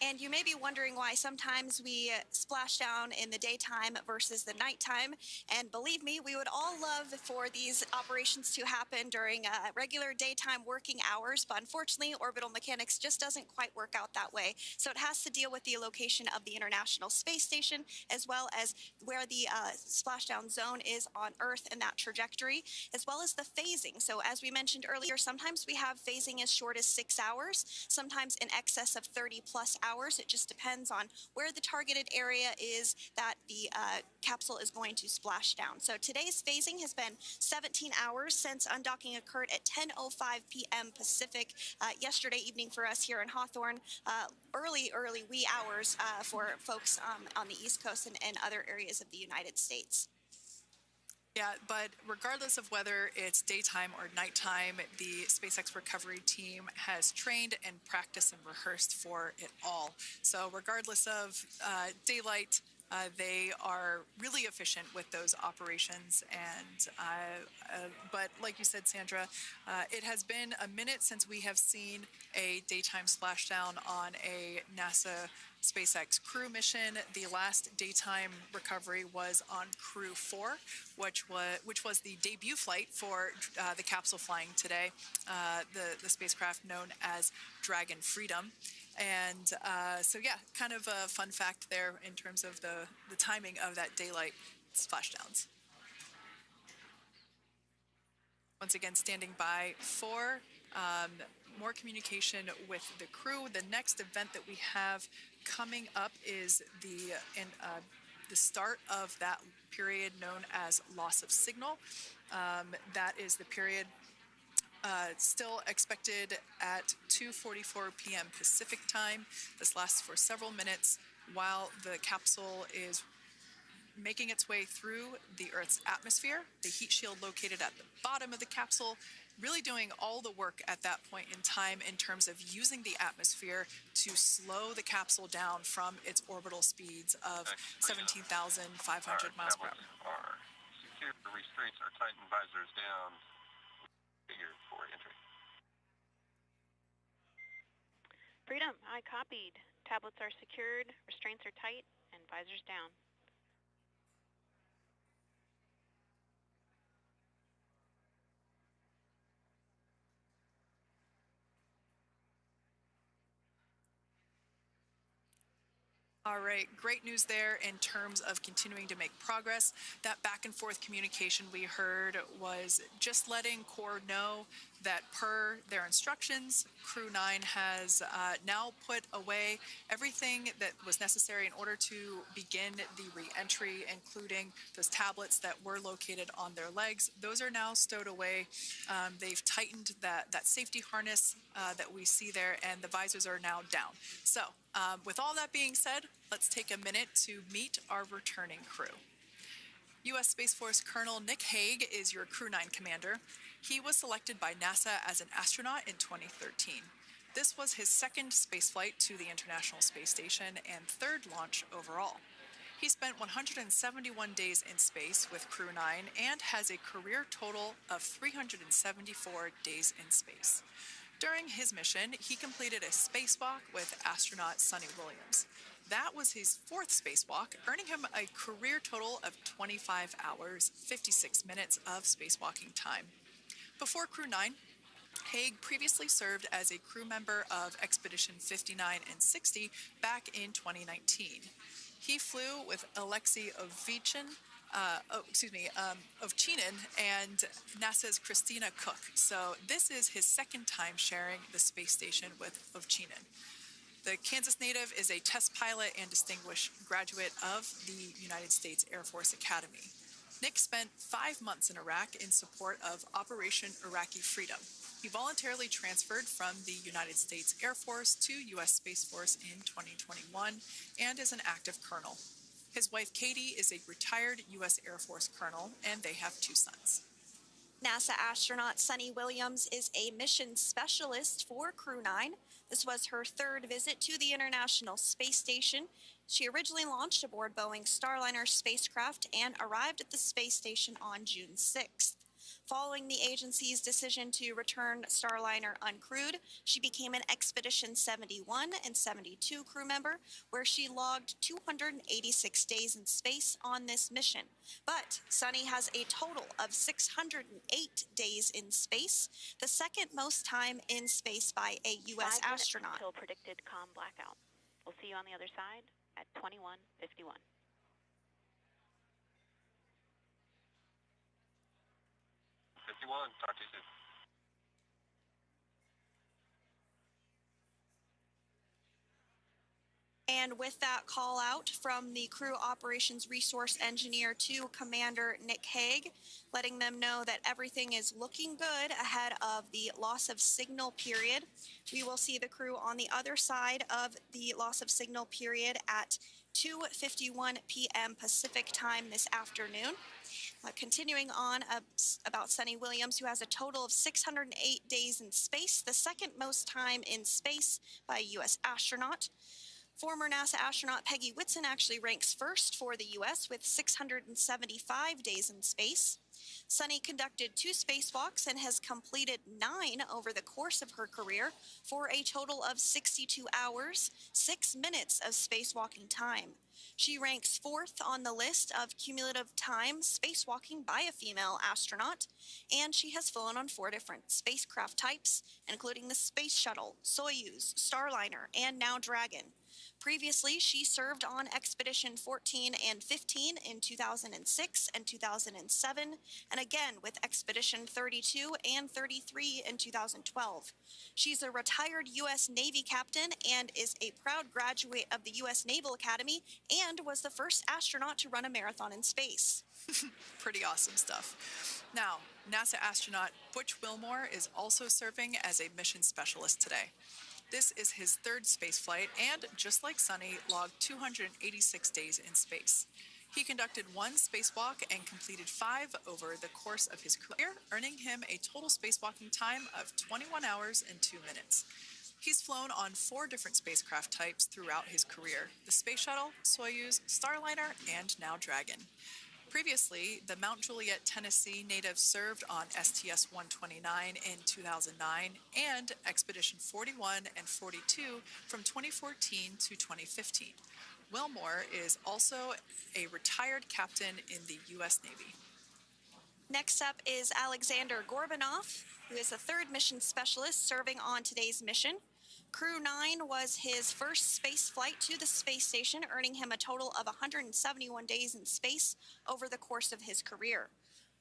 And you may be wondering why sometimes we splash down in the daytime versus the nighttime. And believe me, we would all love for these operations to happen during regular daytime working hours. But unfortunately, orbital mechanics just doesn't quite work out that way. So it has to deal with the location of the International Space Station, as well as where the splashdown zone is on Earth and that trajectory, as well as the phasing. So as we mentioned earlier, sometimes we have phasing as short as 6 hours, sometimes in excess of 30 plus hours. It just depends on where the targeted area is that the capsule is going to splash down. So today's phasing has been 17 hours since undocking occurred at 10:05 p.m. Pacific yesterday evening for us here in Hawthorne. Early wee hours for folks on the East Coast and other areas of the United States. Yeah, but regardless of whether it's daytime or nighttime, the SpaceX recovery team has trained and practiced and rehearsed for it all. So regardless of daylight, they are really efficient with those operations. And but like you said, Sandra, it has been a minute since we have seen a daytime splashdown on a NASA SpaceX Crew mission. The last daytime recovery was on Crew-4, which was the debut flight for the capsule flying today, the spacecraft known as Dragon Freedom. And so yeah, kind of a fun fact there in terms of the timing of that daylight splashdowns. Once again, standing by for more communication with the crew. The next event that we have coming up is the start of that period known as loss of signal. That is the period still expected at 2:44 p.m. Pacific time. This lasts for several minutes while the capsule is making its way through the Earth's atmosphere. The heat shield located at the bottom of the capsule, really doing all the work at that point in time in terms of using the atmosphere to slow the capsule down from its orbital speeds of 17,500 miles per hour. Are secure, the restraints are tightened, visors down. Figured for entry. Freedom, I copied. Tablets are secured, restraints are tight, and visors down. All right, great news there in terms of continuing to make progress. That back and forth communication we heard was just letting Core know that per their instructions, Crew-9 has now put away everything that was necessary in order to begin the re-entry, including those tablets that were located on their legs. Those are now stowed away. They've tightened that safety harness that we see there, and the visors are now down. So with all that being said, let's take a minute to meet our returning crew. U.S. Space Force Colonel Nick Hague is your Crew-9 commander. He was selected by NASA as an astronaut in 2013. This was his second spaceflight to the International Space Station and third launch overall. He spent 171 days in space with Crew-9 and has a career total of 374 days in space. During his mission, he completed a spacewalk with astronaut Sunny Williams. That was his fourth spacewalk, earning him a career total of 25 hours, 56 minutes of spacewalking time. Before Crew-9, Hague previously served as a crew member of Expedition 59 and 60 back in 2019. He flew with Alexei Ovchinin and NASA's Christina Cook. So this is his second time sharing the space station with Ovchinin. The Kansas native is a test pilot and distinguished graduate of the United States Air Force Academy. Nick spent 5 months in Iraq in support of Operation Iraqi Freedom. He voluntarily transferred from the United States Air Force to U.S. Space Force in 2021 and is an active colonel. His wife, Katie, is a retired U.S. Air Force colonel, and they have 2 sons. NASA astronaut Sunny Williams is a mission specialist for Crew-9. This was her third visit to the International Space Station. She originally launched aboard Boeing Starliner spacecraft and arrived at the space station on June 6th. Following the agency's decision to return Starliner uncrewed, she became an Expedition 71 and 72 crew member, where she logged 286 days in space on this mission. But Sunny has a total of 608 days in space, the second most time in space by a U.S. 5 minutes astronaut. until predicted comm blackout. We'll see you on the other side at 21:51. 51, talk to you soon. And with that call out from the Crew Operations Resource Engineer to Commander Nick Hague, letting them know that everything is looking good ahead of the loss of signal period. We will see the crew on the other side of the loss of signal period at 2:51 p.m. Pacific time this afternoon. Continuing on about Sunny Williams, who has a total of 608 days in space, the second most time in space by a U.S. astronaut. Former NASA astronaut Peggy Whitson actually ranks first for the U.S. with 675 days in space. Sunny conducted 2 spacewalks and has completed 9 over the course of her career for a total of 62 hours, 6 minutes of spacewalking time. She ranks 4th on the list of cumulative time spacewalking by a female astronaut, and she has flown on 4 different spacecraft types, including the Space Shuttle, Soyuz, Starliner, and now Dragon. Previously, she served on Expedition 14 and 15 in 2006 and 2007, and again with Expedition 32 and 33 in 2012. She's a retired U.S. Navy captain and is a proud graduate of the U.S. Naval Academy and was the first astronaut to run a marathon in space. Pretty awesome stuff. Now, NASA astronaut Butch Wilmore is also serving as a mission specialist today. This is his 3rd spaceflight and, just like Sunny, logged 286 days in space. He conducted 1 spacewalk and completed 5 over the course of his career, earning him a total spacewalking time of 21 hours and 2 minutes. He's flown on 4 different spacecraft types throughout his career: the Space Shuttle, Soyuz, Starliner, and now Dragon. Previously, the Mount Juliet, Tennessee native served on STS-129 in 2009 and Expedition 41 and 42 from 2014 to 2015. Wilmore is also a retired captain in the U.S. Navy. Next up is Alexander Gorbanov, who is the 3rd mission specialist serving on today's mission. Crew-9 was his first space flight to the space station, earning him a total of 171 days in space over the course of his career.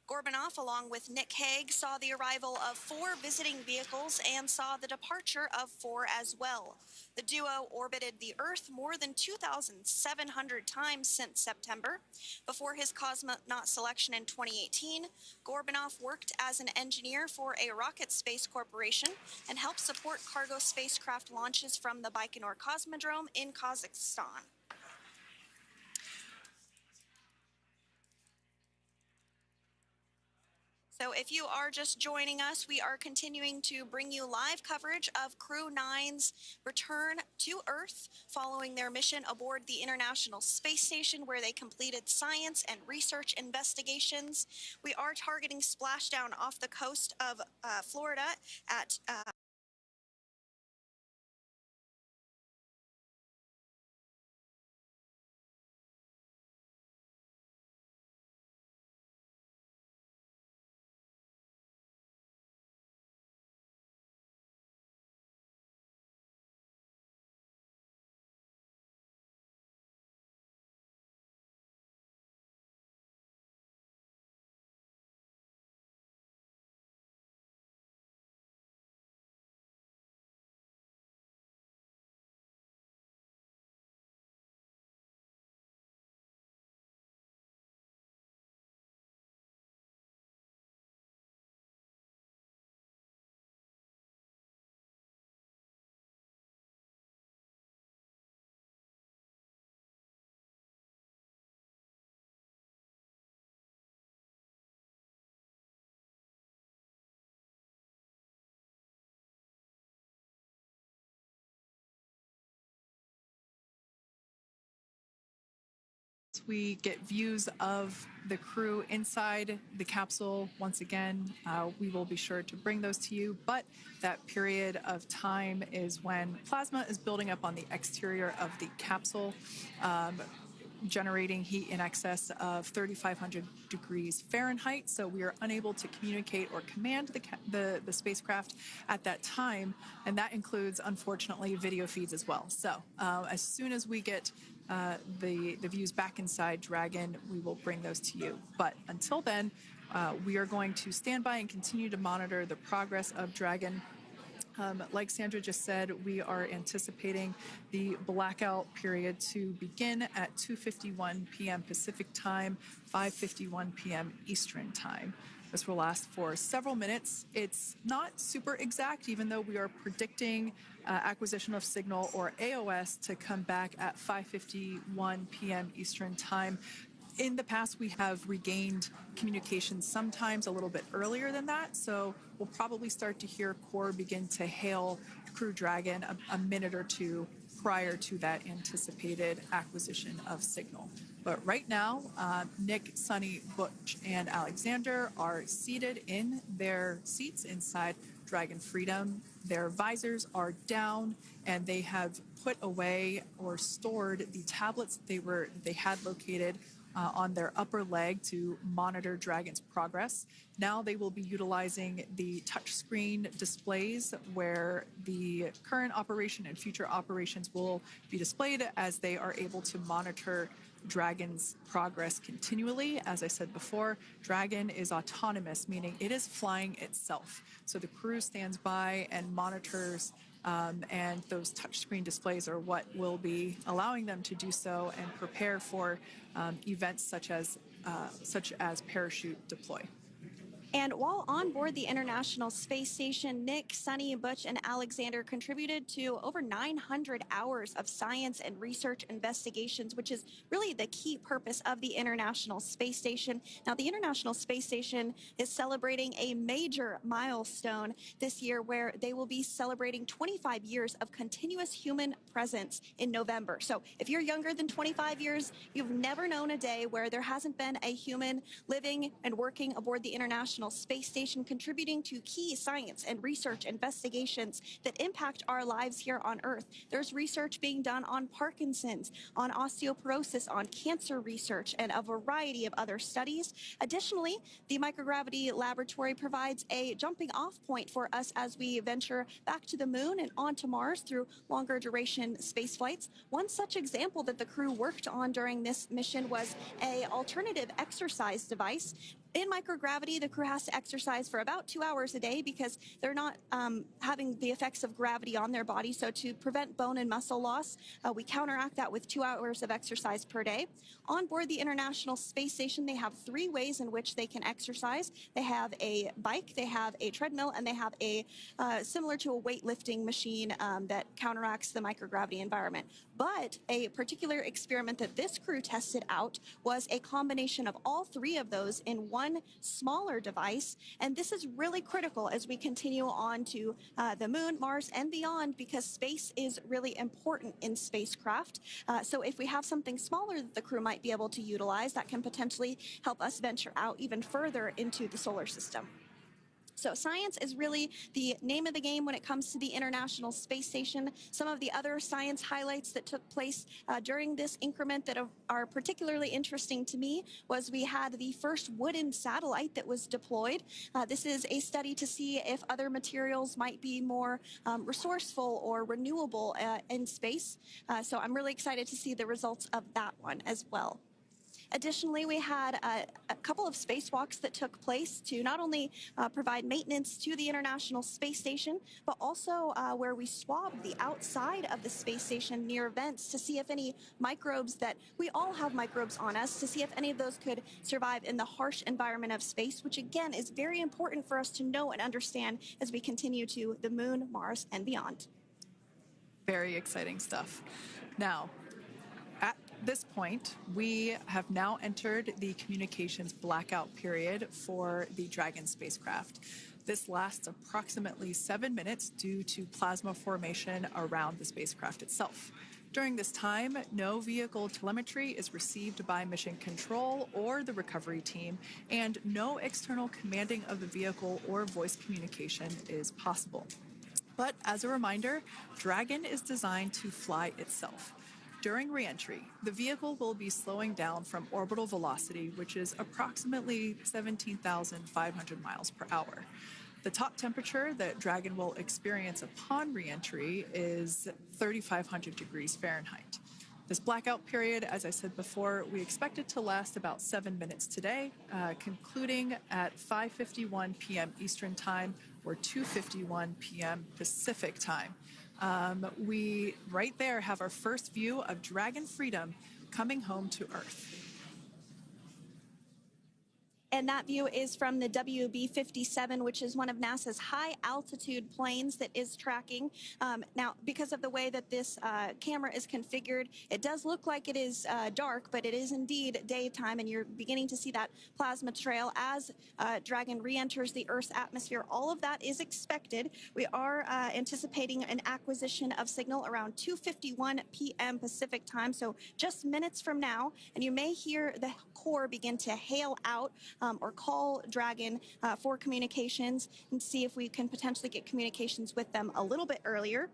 Gorbanoff, along with Nick Hague, saw the arrival of 4 visiting vehicles and saw the departure of 4 as well. The duo orbited the Earth more than 2,700 times since September. Before his cosmonaut selection in 2018, Gorbanoff worked as an engineer for a rocket space corporation and helped support cargo spacecraft launches from the Baikonur Cosmodrome in Kazakhstan. So if you are just joining us, we are continuing to bring you live coverage of Crew-9's return to Earth following their mission aboard the International Space Station, where they completed science and research investigations. We are targeting splashdown off the coast of Florida at We get views of the crew inside the capsule. Once again, we will be sure to bring those to you, but that period of time is when plasma is building up on the exterior of the capsule, generating heat in excess of 3,500 degrees Fahrenheit. So we are unable to communicate or command the spacecraft at that time. And that includes, unfortunately, video feeds as well. So as soon as we get the views back inside Dragon, we will bring those to you. But until then, we are going to stand by and continue to monitor the progress of Dragon. Like Sandra just said, we are anticipating the blackout period to begin at 2:51 p.m. Pacific time, 5:51 p.m. Eastern time. This will last for several minutes. It's not super exact, even though we are predicting acquisition of signal, or AOS, to come back at 5:51 p.m. Eastern time. In the past, we have regained communication sometimes a little bit earlier than that, so we'll probably start to hear Core begin to hail Crew Dragon a minute or two prior to that anticipated acquisition of signal. But right now, Nick, Sunny, Butch, and Alexander are seated in their seats inside Dragon Freedom. Their visors are down, and they have put away or stored the tablets they had located on their upper leg to monitor Dragon's progress. Now they will be utilizing the touchscreen displays, where the current operation and future operations will be displayed as they are able to monitor Dragon's progress continually. As I said before, Dragon is autonomous, meaning it is flying itself. So the crew stands by and monitors, and those touchscreen displays are what will be allowing them to do so and prepare for events such as parachute deploy. And while on board the International Space Station, Nick, Sunny, Butch, and Alexander contributed to over 900 hours of science and research investigations, which is really the key purpose of the International Space Station. Now, the International Space Station is celebrating a major milestone this year, where they will be celebrating 25 years of continuous human presence in November. So if you're younger than 25 years, you've never known a day where there hasn't been a human living and working aboard the International Space Station, contributing to key science and research investigations that impact our lives here on Earth. There's research being done on Parkinson's, on osteoporosis, on cancer research, and a variety of other studies. Additionally, the microgravity laboratory provides a jumping off point for us as we venture back to the moon and onto Mars through longer duration space flights. One such example that the crew worked on during this mission was an alternative exercise device. In microgravity, the crew has to exercise for about 2 hours a day because they're not having the effects of gravity on their body. So to prevent bone and muscle loss, we counteract that with 2 hours of exercise per day. On board the International Space Station, they have 3 ways in which they can exercise. They have a bike, they have a treadmill, and they have a similar to a weightlifting machine that counteracts the microgravity environment. But a particular experiment that this crew tested out was a combination of all 3 of those in one smaller device. And this is really critical as we continue on to the moon, Mars, and beyond, because space is really important in spacecraft. So if we have something smaller that the crew might be able to utilize, that can potentially help us venture out even further into the solar system. So science is really the name of the game when it comes to the International Space Station. Some of the other science highlights that took place during this increment that are particularly interesting to me was we had the first wooden satellite that was deployed. This is a study to see if other materials might be more resourceful or renewable in space. So I'm really excited to see the results of that one as well. Additionally, we had a couple of spacewalks that took place to not only provide maintenance to the International Space Station, but also where we swabbed the outside of the space station near vents to see if any microbes that we all have microbes on us, to see if any of those could survive in the harsh environment of space, which again is very important for us to know and understand as we continue to the moon, Mars, and beyond. Very exciting stuff. Now, at this point, we have now entered the communications blackout period for the Dragon spacecraft. This lasts approximately 7 minutes due to plasma formation around the spacecraft itself. During this time, no vehicle telemetry is received by mission control or the recovery team, and no external commanding of the vehicle or voice communication is possible. But as a reminder, Dragon is designed to fly itself. During re-entry, the vehicle will be slowing down from orbital velocity, which is approximately 17,500 miles per hour. The top temperature that Dragon will experience upon re-entry is 3,500 degrees Fahrenheit. This blackout period, as I said before, we expect it to last about 7 minutes today, concluding at 5:51 p.m. Eastern Time or 2:51 p.m. Pacific Time. We right there have our first view of Dragon Freedom coming home to Earth. And that view is from the WB-57, which is one of NASA's high-altitude planes that is tracking. Now, because of the way that this camera is configured, it does look like it is dark, but it is indeed daytime, and you're beginning to see that plasma trail as Dragon re-enters the Earth's atmosphere. All of that is expected. We are anticipating an acquisition of signal around 2:51 p.m. Pacific Time, so just minutes from now, and you may hear the core begin to hail out or call Dragon for communications and see if we can potentially get communications with them a little bit earlier.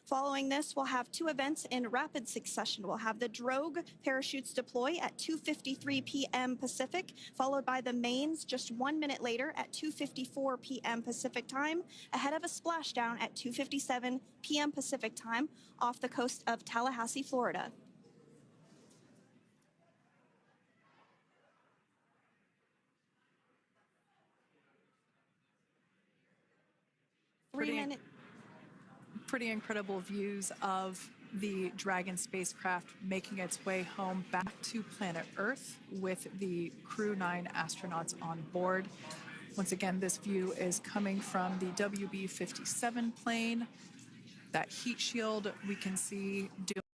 Following this, we'll have 2 events in rapid succession. We'll have the drogue parachutes deploy at 2:53 p.m. Pacific, followed by the mains just 1 minute later at 2:54 p.m. Pacific Time, ahead of a splashdown at 2:57 p.m. Pacific Time off the coast of Tallahassee, Florida. Pretty incredible views of the Dragon spacecraft making its way home back to planet Earth with the Crew-9 astronauts on board. Once again, this view is coming from the WB-57 plane. That heat shield we can see doing